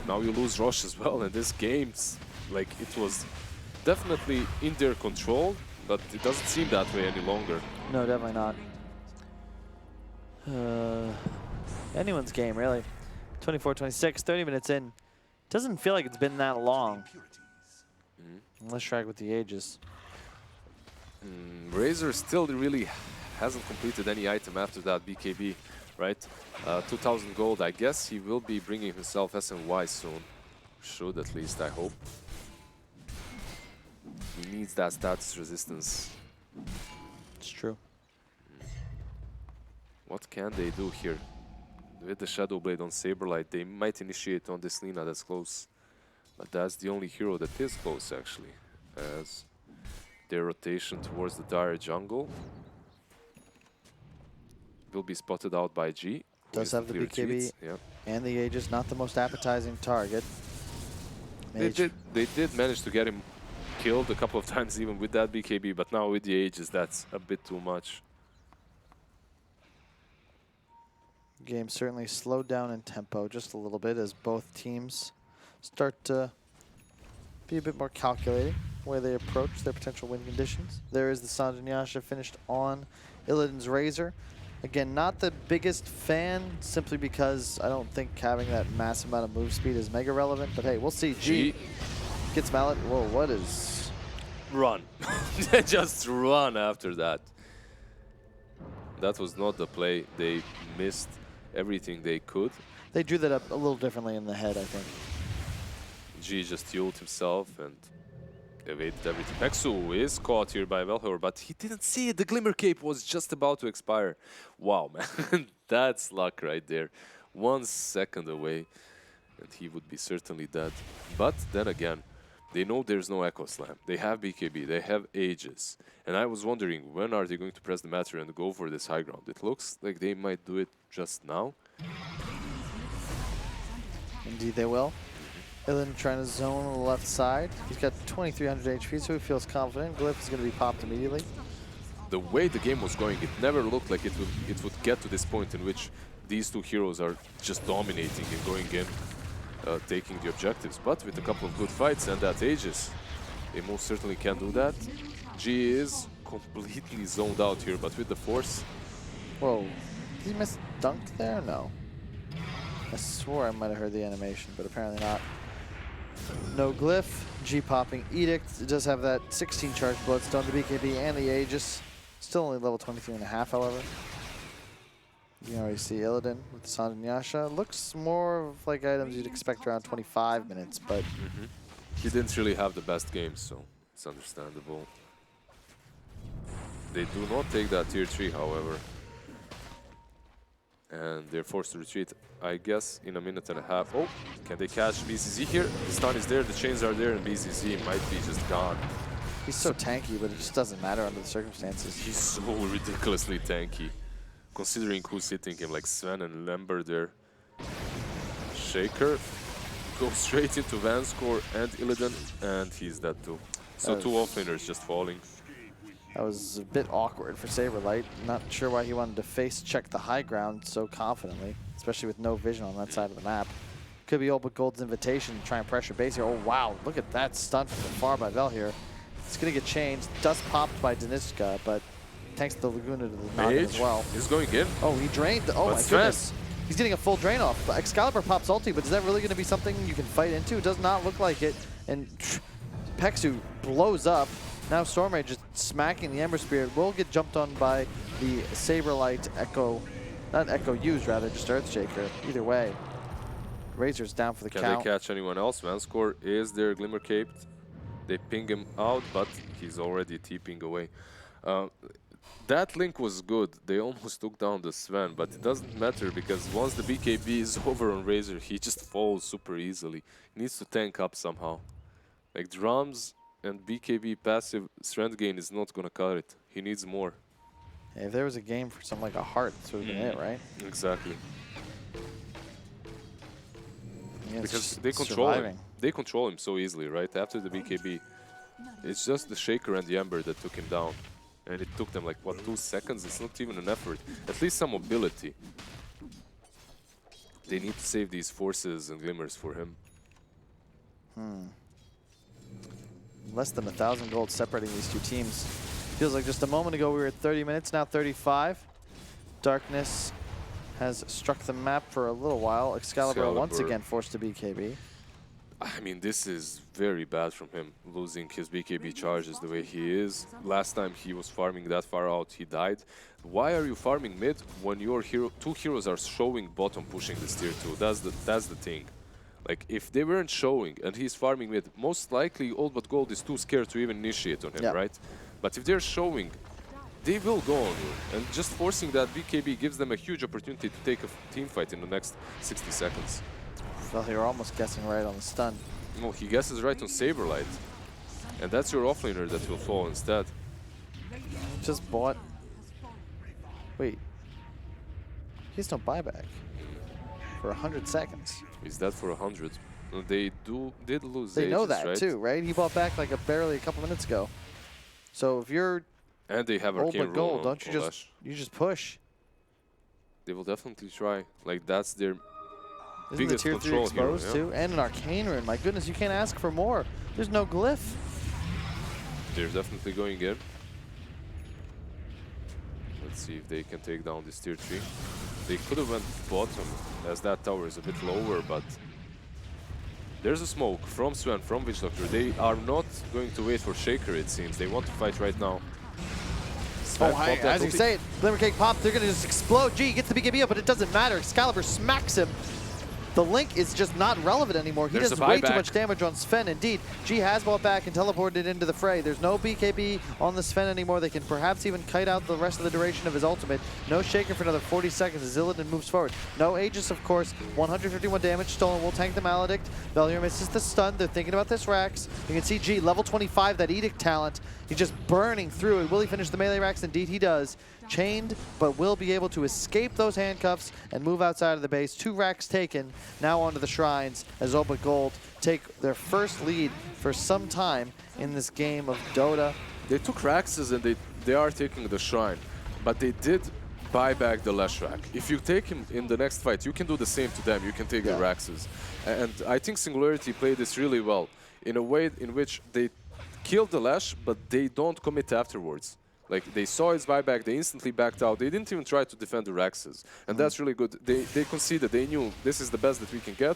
Speaker 2: Now you lose Rosh as well, and this game's like, it was definitely in their control, but it doesn't seem that way any longer.
Speaker 1: No, definitely not. Anyone's game, really. 24-26, 30 minutes in. Doesn't feel like it's been that long. Let's try with the ages.
Speaker 2: Razor still really hasn't completed any item after that BKB, right? 2000 gold. I guess he will be bringing himself SNY soon. Should at least, I hope. He needs that status resistance.
Speaker 1: It's true.
Speaker 2: What can they do here? With the Shadow Blade on Saberlight, they might initiate on this Lina that's close. But that's the only hero that is close, actually. As their rotation towards the dire jungle will be spotted out by G.
Speaker 1: Does have the BKB and the Aegis, not the most appetizing target.
Speaker 2: They did manage to get him killed a couple of times even with that BKB, but now with the Aegis, that's a bit too much.
Speaker 1: Game certainly slowed down in tempo just a little bit as both teams start to be a bit more calculating where they approach their potential win conditions. There is the Sanjanyasha finished on Illidan's Razor. Again, not the biggest fan, simply because I don't think having that massive amount of move speed is mega relevant, but hey, we'll see. G gets Mallet. Whoa, what is...
Speaker 2: Run. Just run after that. That was not the play. They missed everything they could.
Speaker 1: They drew that up a little differently in the head, I think.
Speaker 2: G just healed himself and evaded everything. Pexu is caught here by Velhor, but he didn't see it. The Glimmer Cape was just about to expire. Wow, man. That's luck right there. 1 second away, and he would be certainly dead. But then again, they know there's no Echo Slam. They have BKB, they have Aegis. And I was wondering, when are they going to press the matter and go for this high ground? It looks like they might do it just now.
Speaker 1: Indeed they will. Illidan trying to zone on the left side. He's got 2300 HP, so he feels confident. Glyph is going to be popped immediately.
Speaker 2: The way the game was going, it never looked like it would get to this point in which these two heroes are just dominating and going in, taking the objectives. But with a couple of good fights and that Aegis, they most certainly can do that. G is completely zoned out here, but with the force.
Speaker 1: Whoa, did he miss dunk there? No. I swore I might have heard the animation, but apparently not. No Glyph, G popping Edict. It does have that 16 charge Bloodstone, the BKB, and the Aegis. Still only level 23.5, however. You can already see Illidan with the Sanjanyasha. Looks more of like items you'd expect around 25 minutes, but...
Speaker 2: He didn't really have the best game, so it's understandable. They do not take that tier 3, however. And they're forced to retreat, I guess, in a minute and a half. Oh, can they catch BZZ here? The stun is there, the chains are there, and BZZ might be just gone.
Speaker 1: He's so tanky, but it just doesn't matter under the circumstances.
Speaker 2: He's so ridiculously tanky, considering who's hitting him, like Sven and Lambert there. Shaker goes straight into Vanscore and Illidan, and he's dead too. So two offlaners just falling.
Speaker 1: That was a bit awkward for Saberlight. Not sure why he wanted to face check the high ground so confidently, especially with no vision on that side of the map. Could be Old Gold's invitation to try and pressure base here. Oh wow, look at that stun from afar by Vel here. It's gonna get changed. Dust popped by Deniska, but tanks the Laguna to the noggin as well.
Speaker 2: He's going in.
Speaker 1: Oh, he drained. Oh my goodness. He's getting a full drain off. Excalibur pops ulti, but is that really gonna be something you can fight into? It does not look like it. And Pexu blows up. Now Stormrage just smacking the Ember Spirit. Will get jumped on by the Saberlight Echo, not Echo used rather, just Earthshaker. Either way, Razor's down for the count.
Speaker 2: Can they catch anyone else? Vanscore is there, Glimmer Caped. They ping him out, but he's already TPing away. That link was good. They almost took down the Sven, but it doesn't matter because once the BKB is over on Razor, he just falls super easily. He needs to tank up somehow. Like drums and BKB passive strength gain is not gonna cut it. He needs more.
Speaker 1: Hey, if there was a game for something like a heart, this would have been it, right?
Speaker 2: Exactly.
Speaker 1: Yeah,
Speaker 2: because they control him. They control him so easily, right? After the BKB, it's just the Shaker and the Ember that took him down. And it took them like, what, 2 seconds? It's not even an effort. At least some mobility. They need to save these forces and glimmers for him.
Speaker 1: Less than 1,000 gold separating these two teams. Feels like just a moment ago we were at 30 minutes, now 35. Darkness has struck the map for a little while. Excalibur once again forced to BKB.
Speaker 2: I mean, this is very bad from him, losing his BKB charges the way he is. Last time he was farming that far out, he died. Why are you farming mid when your two heroes are showing bottom pushing this tier 2? That's the thing. Like, if they weren't showing and he's farming mid, most likely All But Gold is too scared to even initiate on him, right? But if they're showing, they will go on you. And just forcing that BKB gives them a huge opportunity to take a team fight in the next 60 seconds.
Speaker 1: Well, you're almost guessing right on the stun.
Speaker 2: No, he guesses right on Saberlight. And that's your offlaner that will fall instead.
Speaker 1: Just bought... Wait. He has no buyback. For 100 seconds.
Speaker 2: Is that for 100? No, they did lose
Speaker 1: They know
Speaker 2: Aegis,
Speaker 1: that
Speaker 2: right?
Speaker 1: too, right? He bought back like barely a couple minutes ago. So if you're
Speaker 2: And they have
Speaker 1: All
Speaker 2: Arcane
Speaker 1: But Gold,
Speaker 2: Rune
Speaker 1: don't you
Speaker 2: on
Speaker 1: just push?
Speaker 2: They will definitely try. Like, that's their
Speaker 1: Isn't
Speaker 2: biggest
Speaker 1: the tier 3
Speaker 2: control
Speaker 1: exposed
Speaker 2: hero,
Speaker 1: too? And an Arcane Rune. My goodness, you can't ask for more. There's no glyph.
Speaker 2: They're definitely going in. Let's see if they can take down this tier 3. They could have went bottom, as that tower is a bit lower, but there's a smoke from Sven, from Witch Doctor. They are not going to wait for Shaker, it seems. They want to fight right now.
Speaker 1: Oh, as you say it, Glimmer Cake pop, they're going to just explode. G gets the BKB up, but it doesn't matter. Excalibur smacks him. The Link is just not relevant anymore. He does way too much damage on Sven. Indeed, G has bought back and teleported into the fray. There's no BKB on the Sven anymore. They can perhaps even kite out the rest of the duration of his ultimate. No Shaker for another 40 seconds as Illidan moves forward. No Aegis, of course. 151 damage stolen. Will tank the Maledict. Valier misses the stun. They're thinking about this Rax. You can see G, level 25, that Edict talent. He's just burning through it. Will he finish the melee Rax? Indeed, he does. Chained, but will be able to escape those handcuffs and move outside of the base. 2 racks taken, now onto the shrines as All But Gold take their first lead for some time in this game of Dota.
Speaker 2: They took Raxes and they are taking the shrine, but they did buy back the Lash Rack. If you take him in the next fight, you can do the same to them. You can take the Raxes. And I think Singularity played this really well in a way in which they killed the Lash, but they don't commit afterwards. Like, they saw his buyback, they instantly backed out. They didn't even try to defend the Raxes. And that's really good. They conceded. They knew this is the best that we can get.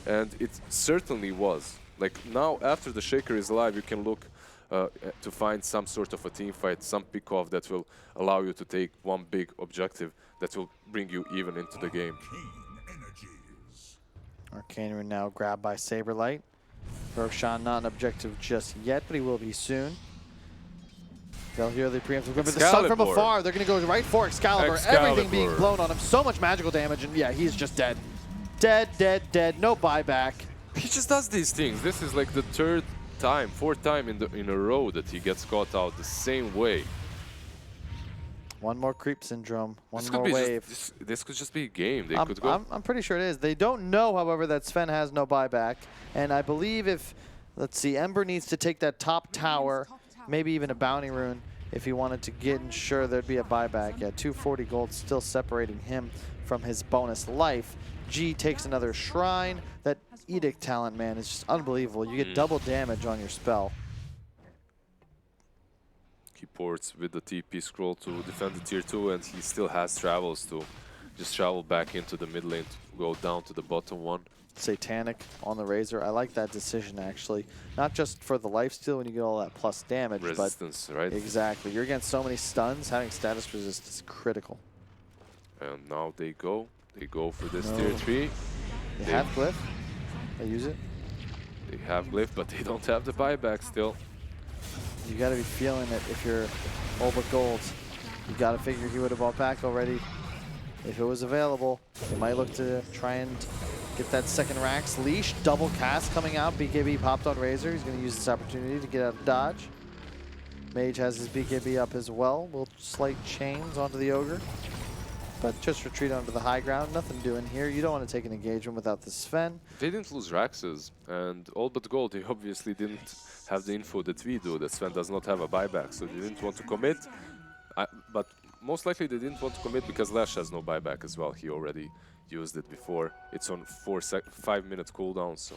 Speaker 2: And it certainly was. Like, now, after the Shaker is alive, you can look to find some sort of a team fight, some pick-off that will allow you to take one big objective that will bring you even into the game.
Speaker 1: Arcane Rune now grabbed by Saberlight. Roshan not an objective just yet, but he will be soon. They'll hear the preemptive grip, but the stun from afar, they're going to go right for Excalibur. Everything being blown on him. So much magical damage, and yeah, he's just dead. Dead, dead, dead. No buyback.
Speaker 2: He just does these things. This is like the fourth time in a row that he gets caught out the same way.
Speaker 1: One more creep syndrome. One more wave.
Speaker 2: This could just be a game. They could go.
Speaker 1: I'm pretty sure it is. They don't know, however, that Sven has no buyback. And I believe if, let's see, Ember needs to take that top tower, maybe even a bounty rune, if he wanted to get ensure there'd be a buyback. Yeah, 240 gold still separating him from his bonus life. G takes another shrine. That Edict talent, man, is just unbelievable. You get double damage on your spell.
Speaker 2: He ports with the TP scroll to defend the tier 2, and he still has travels to just travel back into the mid lane to go down to the bottom one.
Speaker 1: Satanic on the Razor. I like that decision, actually. Not just for the lifesteal when you get all that plus damage,
Speaker 2: resistance,
Speaker 1: but
Speaker 2: right?
Speaker 1: Exactly. You're against so many stuns, having status resist is critical.
Speaker 2: And now they go for this tier 3.
Speaker 1: They have Glyph. They use it.
Speaker 2: They have Glyph, but they don't have the buyback still.
Speaker 1: You got to be feeling it if you're All But Gold. You got to figure he would have bought back already if it was available. They might look to try and get that second Rax. Leash, double cast coming out. BKB popped on Razor. He's going to use this opportunity to get out of dodge. Mage has his BKB up as well. Will slight chains onto the Ogre. But just retreat onto the high ground. Nothing doing here. You don't want to take an engagement without the Sven.
Speaker 2: They didn't lose Raxes, and All But Gold, they obviously didn't have the info that we do, that Sven does not have a buyback, so they didn't want to commit. But most likely they didn't want to commit because Lash has no buyback as well. He already used it before. It's on 5-minute cooldown, so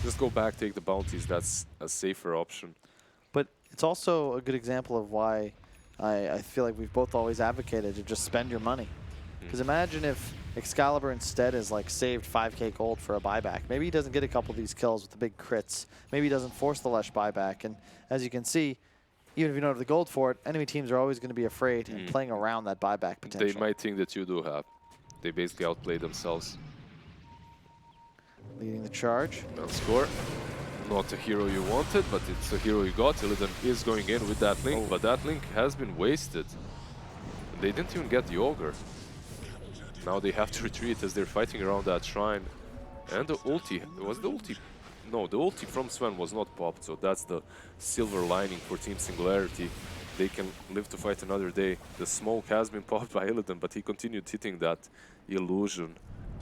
Speaker 2: just go back, take the bounties. That's a safer option.
Speaker 1: But it's also a good example of why I feel like we've both always advocated to just spend your money. Because imagine if Excalibur instead is like saved 5k gold for a buyback. Maybe he doesn't get a couple of these kills with the big crits. Maybe he doesn't force the Lesh buyback. And as you can see, even if you don't have the gold for it, enemy teams are always going to be afraid and playing around that buyback potential.
Speaker 2: They might think that you do have. They basically outplay themselves.
Speaker 1: Leading the charge.
Speaker 2: Well, score. Not a hero you wanted, but it's a hero you got. Illidan is going in with that link, but that link has been wasted. They didn't even get the Ogre. Now they have to retreat as they're fighting around that shrine. And the ulti, was the ulti? No, the ulti from Sven was not popped, so that's the silver lining for Team Singularity. They can live to fight another day. The smoke has been popped by Illidan, but he continued hitting that illusion.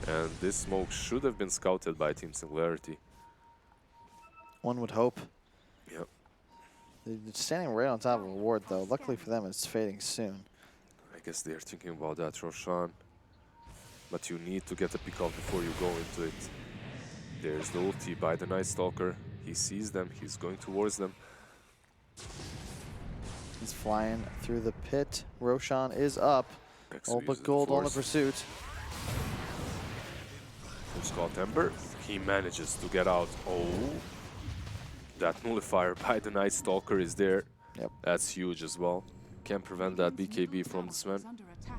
Speaker 2: And this smoke should have been scouted by Team Singularity.
Speaker 1: One would hope.
Speaker 2: Yep.
Speaker 1: They're standing right on top of a ward, though. Luckily for them, it's fading soon.
Speaker 2: I guess they're thinking about that, Roshan. But you need to get a pick off before you go into it. There's the ulti by the Night Stalker. He sees them, he's going towards them.
Speaker 1: He's flying through the pit. Roshan is up. All but gold on the pursuit.
Speaker 2: Scott Ember, he manages to get out. Oh, that nullifier by the Night Stalker is there.
Speaker 1: Yep.
Speaker 2: That's huge as well. Can't prevent that BKB from the Sven.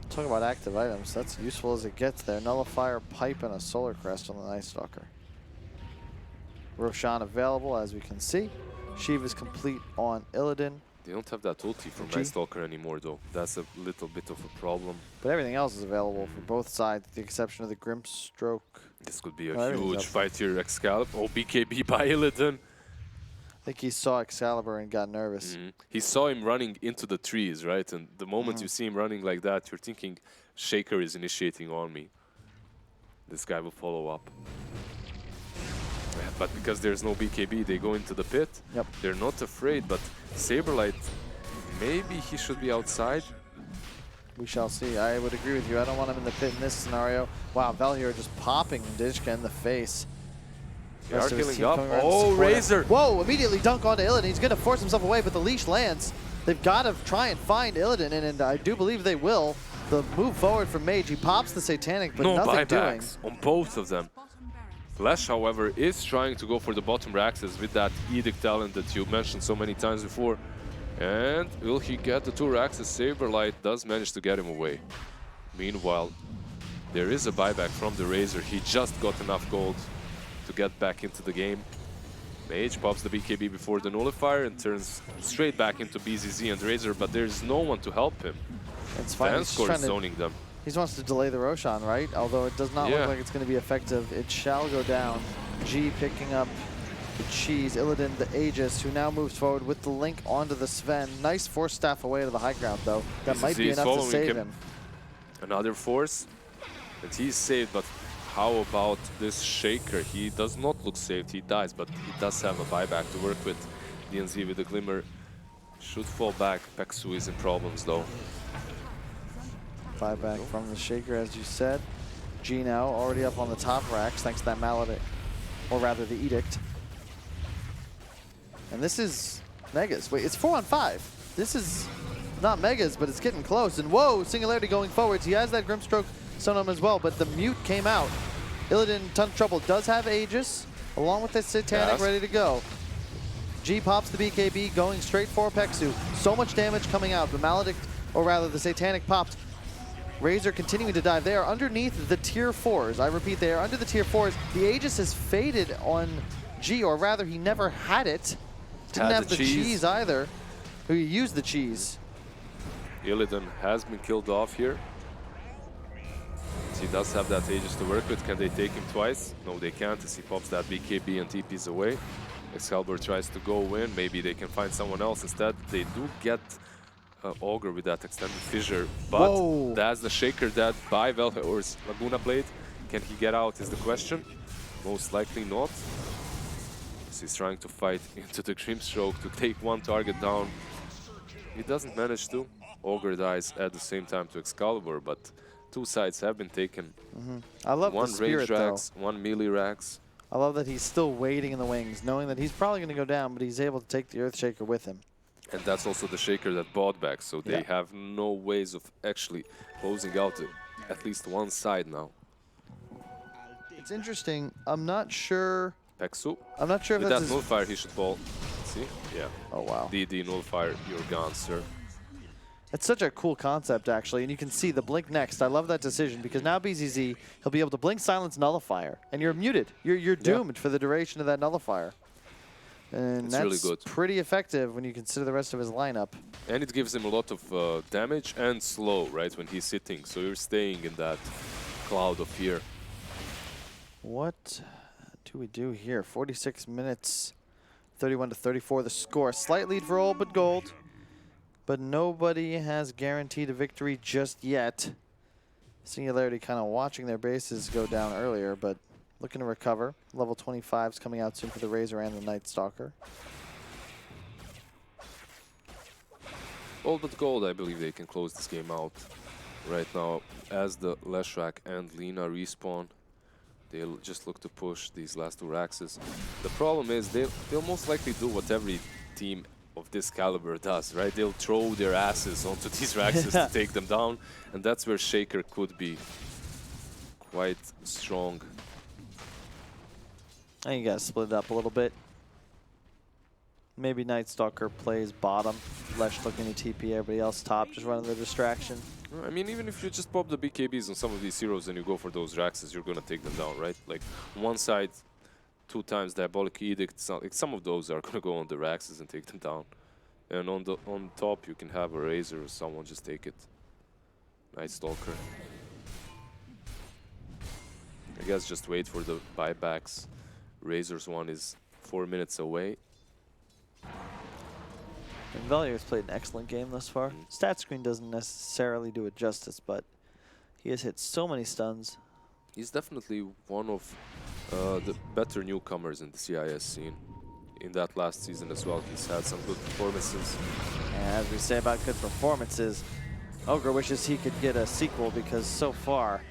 Speaker 1: Talk about active items. That's useful as it gets there. Nullifier, pipe, and a solar crest on the Night Stalker. Roshan available, as we can see. Shiva's complete on Illidan.
Speaker 2: They don't have that ulti from Night Stalker anymore, though. That's a little bit of a problem.
Speaker 1: But everything else is available for both sides, with the exception of the Grimstroke.
Speaker 2: This could be a huge fight here. Excalibur. Oh, BKB by Illidan.
Speaker 1: I think he saw Excalibur and got nervous.
Speaker 2: He saw him running into the trees, right? And the moment you see him running like that, you're thinking, Shaker is initiating on me. This guy will follow up. But because there's no BKB, they go into the pit.
Speaker 1: Yep.
Speaker 2: They're not afraid, but Saberlight, maybe he should be outside.
Speaker 1: We shall see. I would agree with you. I don't want him in the pit in this scenario. Wow, Valhir just popping Dishka in the face.
Speaker 2: They are healing up. Oh, Razor!
Speaker 1: Whoa, immediately dunk onto Illidan. He's going to force himself away, but the leash lands. They've got to try and find Illidan, and I do believe they will. The move forward from Mage, he pops the Satanic, but nothing doing.
Speaker 2: On both of them. Flash, however, is trying to go for the bottom Raxes with that Edict talent that you mentioned so many times before. And will he get the two Raxes? Saberlight does manage to get him away. Meanwhile, there is a buyback from the Razor. He just got enough gold to get back into the game. Mage pops the BKB before the nullifier and turns straight back into BZZ and Razor, but there's no one to help him.
Speaker 1: It's fine.
Speaker 2: Vanscore is zoning them.
Speaker 1: He just wants to delay the Roshan, right? Although it does not look like it's going to be effective. It shall go down. G picking up the cheese. Illidan, the Aegis, who now moves forward with the link onto the Sven. Nice force staff away to the high ground, though. That might be enough to save him.
Speaker 2: Another force. And he's saved, but how about this Shaker? He does not look saved. He dies, but he does have a buyback to work with. DNZ with the Glimmer should fall back. Peksu is in problems, though.
Speaker 1: Buyback from the Shaker, as you said. G now already up on the top racks thanks to that maledict, or rather the Edict. And this is Megas. Wait, it's 4-on-5. This is not Megas, but it's getting close. And whoa, Singularity going forwards. He has that Grimstroke Sonum as well, but the mute came out. Illidan, ton of trouble, does have Aegis, along with the Satanic ready to go. G pops the BKB, going straight for Peksu. So much damage coming out. The maledict, or rather the Satanic popped. Razor continuing to dive. They are underneath the tier 4s. I repeat, they are under the tier 4s. The Aegis has faded on G, or rather he never had it. Didn't have the cheese either. Who used the cheese.
Speaker 2: Illidan has been killed off here. He does have that Aegis to work with. Can they take him twice? No, they can't, as he pops that BKB and TPs away. Excalibur tries to go in. Maybe they can find someone else instead. They do get Augur with that extended fissure, but that's the Shaker that by Valhor's Laguna Blade. Can he get out is the question. Most likely not. So he's trying to fight into the Grimstroke to take one target down. He doesn't manage to. Augur dies at the same time to Excalibur, but two sides have been taken.
Speaker 1: I love
Speaker 2: one
Speaker 1: the spirit,
Speaker 2: range Rax, one melee Rax.
Speaker 1: I love that he's still waiting in the wings, knowing that he's probably going to go down, but he's able to take the Earthshaker with him.
Speaker 2: And that's also the Shaker that bought back, so they have no ways of actually closing out at least one side now.
Speaker 1: It's interesting. I'm not sure.
Speaker 2: Pexu.
Speaker 1: I'm not sure if
Speaker 2: With
Speaker 1: that's
Speaker 2: that nullifier, he should fall. See? Yeah.
Speaker 1: Oh, wow.
Speaker 2: DD nullifier, you're gone, sir.
Speaker 1: It's such a cool concept, actually, and you can see the blink next. I love that decision because now BZZ, he'll be able to blink, silence, nullifier, and you're muted. You're doomed for the duration of that nullifier. And
Speaker 2: It's
Speaker 1: that's
Speaker 2: really good.
Speaker 1: pretty effective when you consider the rest of his lineup.
Speaker 2: And it gives him a lot of damage and slow, right, when he's sitting. So you're staying in that cloud of fear.
Speaker 1: What do we do here? 46 minutes, 31-34 the score. Slight lead for all but gold. But nobody has guaranteed a victory just yet. Singularity kind of watching their bases go down earlier, but looking to recover. Level 25's coming out soon for the Razor and the Night Stalker.
Speaker 2: All but gold, I believe they can close this game out right now. As the Leshrac and Lina respawn, they'll just look to push these last two Raxes. The problem is they'll most likely do what every team of this caliber does, right? They'll throw their asses onto these Raxes to take them down, and that's where Shaker could be quite strong.
Speaker 1: I think you gotta split it up a little bit. Maybe Night Stalker plays bottom, Lesh looking to TP, everybody else top, just running the distraction.
Speaker 2: I mean, even if you just pop the BKBs on some of these heroes and you go for those Raxes, you're gonna take them down, right? Like, one side, 2 times Diabolic Edict, some of those are gonna go on the Raxes and take them down. And on top, you can have a Razor or someone just take it. Night Stalker. I guess just wait for the buybacks. Razor's one is 4 minutes away.
Speaker 1: Valier has played an excellent game thus far. Stat screen doesn't necessarily do it justice, but he has hit so many stuns.
Speaker 2: He's definitely one of the better newcomers in the CIS scene. In that last season as well, he's had some good performances.
Speaker 1: And as we say about good performances, Ogre wishes he could get a sequel because so far,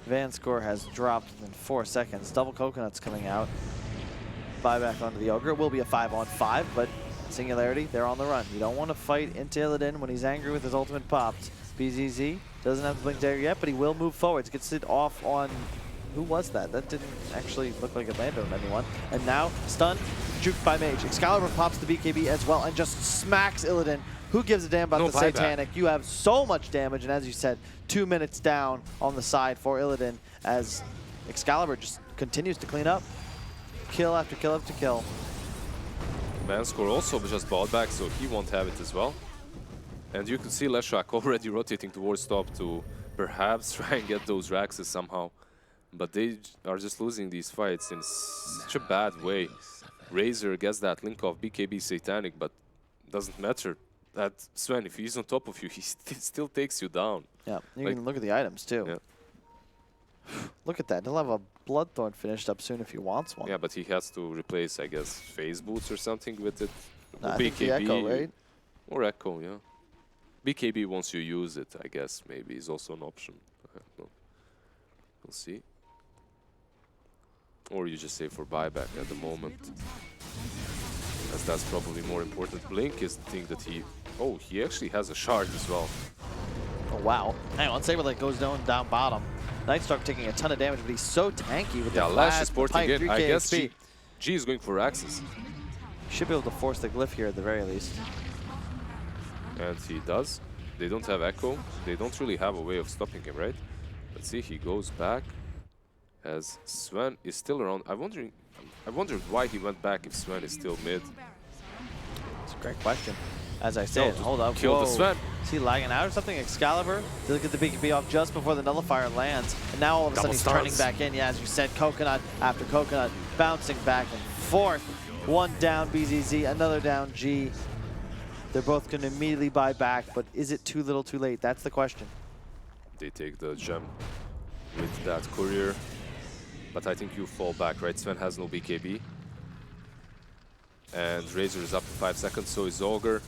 Speaker 1: Van's score has dropped in 4 seconds. Double Coconuts coming out. Buyback onto the Ogre. It will be a 5-on-5, but Singularity, they're on the run. You don't want to fight into Illidan when he's angry with his ultimate popped. BZZ doesn't have the Blink Dagger yet, but he will move forwards. Gets it off on... Who was that? That didn't actually look like it landed on anyone. And now, stun, juked by Mage. Excalibur pops the BKB as well and just smacks Illidan. Who gives a damn about the Satanic? You have so much damage, and as you said, 2 minutes down on the side for Illidan as Excalibur just continues to clean up. Kill after kill after kill.
Speaker 2: Manscore also just bought back, so he won't have it as well. And you can see Leshrac already rotating towards top to perhaps try and get those Raxes somehow. But they are just losing these fights in such a bad way. Razor gets that link off BKB Satanic, but doesn't matter. That Sven, if he's on top of you, he still takes you down.
Speaker 1: Yeah, you
Speaker 2: Like,
Speaker 1: can look at the items too.
Speaker 2: Yeah.
Speaker 1: Look at that. He'll have a Bloodthorn finished up soon if he wants one.
Speaker 2: Yeah, but he has to replace, I guess, Phase Boots or something with it.
Speaker 1: Nah,
Speaker 2: Or
Speaker 1: I think the Echo, right?
Speaker 2: Or Echo, yeah. BKB, once you use it, I guess, maybe is also an option. I don't know. We'll see. Or you just save for buyback at the moment. As that's probably more important. Blink is the thing that he... Oh, he actually has a shard as well.
Speaker 1: Oh, wow. Hang on, Saberlight goes down bottom. Nightstalk taking a ton of damage, but he's so tanky with the
Speaker 2: Lash
Speaker 1: flash,
Speaker 2: is
Speaker 1: the
Speaker 2: porting
Speaker 1: pipe,
Speaker 2: in.
Speaker 1: 3K
Speaker 2: I guess
Speaker 1: HP.
Speaker 2: G is going for Axis.
Speaker 1: Should be able to force the glyph here at the very least.
Speaker 2: And he does. They don't have Echo. They don't really have a way of stopping him, right? Let's see, he goes back. As Sven is still around. I wondered why he went back if Sven is still mid.
Speaker 1: It's a great question. As I said, hold up.
Speaker 2: Kill the Sven.
Speaker 1: Is he lagging out or something? Excalibur, they get the BKB off just before the nullifier lands. And now all of a sudden he's turning back in. Yeah, as you said, Coconut after Coconut, bouncing back and forth. One down BZZ, another down G. They're both going to immediately buy back, but is it too little too late? That's the question.
Speaker 2: They take the gem with that courier. But I think you fall back, right? Sven has no BKB. And Razor is up to 5 seconds, so is Ogre.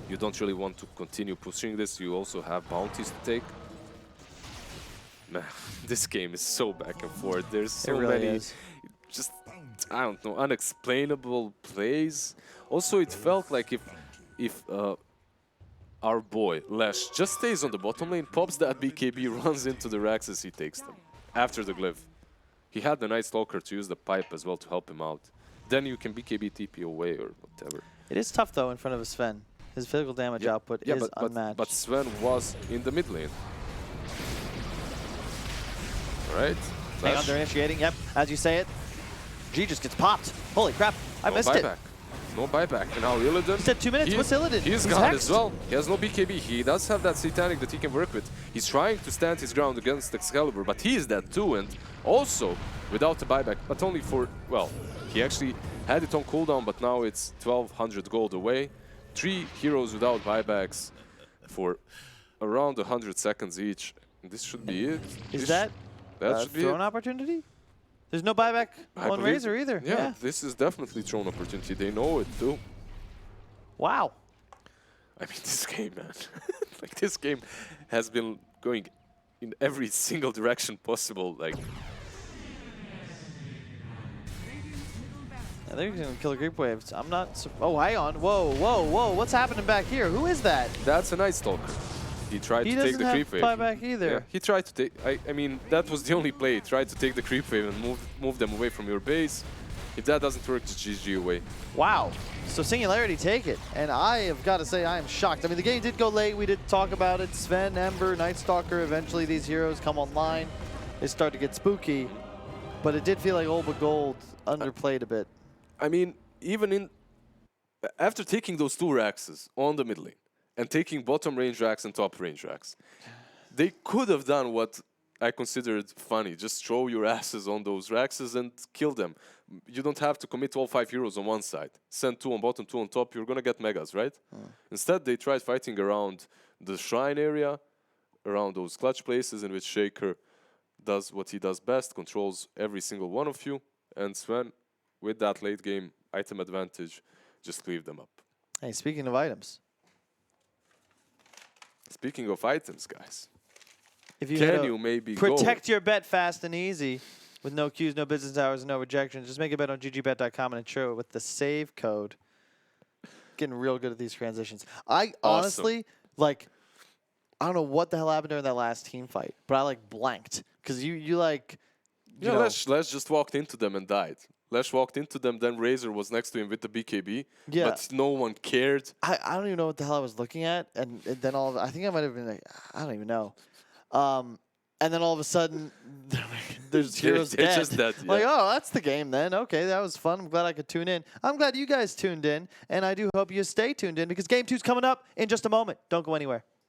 Speaker 2: You don't really want to continue pushing this. You also have bounties to take. Man, this game is so back and forth. There's so many just, I don't know, unexplainable plays. Also, it felt like if our boy, Lesh, just stays on the bottom lane, pops that BKB, runs into the Raxes, he takes them. After the glyph. He had the Night Stalker to use the pipe as well to help him out. Then you can BKB TP away or whatever.
Speaker 1: It is tough, though, in front of Sven. His physical damage output is unmatched.
Speaker 2: But Sven was in the mid lane. Alright.
Speaker 1: Hang on, they're initiating. Yep, as you say it. G just gets popped. Holy crap, I missed it.
Speaker 2: No buyback. And now Illidan.
Speaker 1: He said 2 minutes. What's Illidan?
Speaker 2: He's gone as well. He has no BKB. He does have that Satanic that he can work with. He's trying to stand his ground against Excalibur, but he is dead too. And also, without the buyback, but only for, well, he actually had it on cooldown, but now it's 1200 gold away. 3 heroes without buybacks for around 100 seconds each. And this should be it.
Speaker 1: Is that
Speaker 2: should be
Speaker 1: thrown opportunity? There's no buyback on Razor either.
Speaker 2: Yeah, this is definitely thrown opportunity. They know it too.
Speaker 1: Wow.
Speaker 2: I mean, this game, man. Like, this game has been going in every single direction possible. Like,
Speaker 1: I think he's gonna kill a creep waves. I'm not. Oh, hang on. Whoa, whoa, whoa. What's happening back here? Who is that?
Speaker 2: that's a Night Stalker. He tried to take the creep wave.
Speaker 1: He doesn't have buyback either.
Speaker 2: Yeah, he tried to take. I mean, that was the only play. He tried to take the creep wave and move them away from your base. If that doesn't work, just GG away.
Speaker 1: Wow. So Singularity take it. And I have got to say, I am shocked. I mean, the game did go late. We did talk about it. Sven, Ember, Night Stalker. Eventually, these heroes come online. They start to get spooky. But it did feel like Olba Gold underplayed a bit.
Speaker 2: I mean, even after taking those 2 Raxes on the mid lane, and taking bottom range racks and top range racks, they could have done what I considered funny. Just throw your asses on those Raxes and kill them. You don't have to commit all 5 heroes on one side. Send 2 on bottom, 2 on top, you're gonna get megas, right? Instead, they tried fighting around the shrine area, around those clutch places in which Shaker does what he does best, controls every single one of you, and Sven, with that late game item advantage, just cleaved them up.
Speaker 1: Hey, speaking of items.
Speaker 2: Speaking of items, guys,
Speaker 1: If you
Speaker 2: can you maybe
Speaker 1: protect your bet fast and easy with no queues, no business hours, and no rejections? Just make a bet on GG.Bet.com and ensure it with the save code. Getting real good at these transitions. I honestly, like, I don't know what the hell happened during that last team fight, but I like blanked because you like. You know,
Speaker 2: Lesh just walked into them and died. Lesh walked into them, then Razor was next to him with the BKB, but no one cared.
Speaker 1: I don't even know what the hell I was looking at, and then I think I might have been like, I don't even know. And then all of a sudden, there's heroes dead.
Speaker 2: Just dead, yeah.
Speaker 1: Like, oh, that's the game then. Okay, that was fun. I'm glad I could tune in. I'm glad you guys tuned in, and I do hope you stay tuned in because Game 2's coming up in just a moment. Don't go anywhere.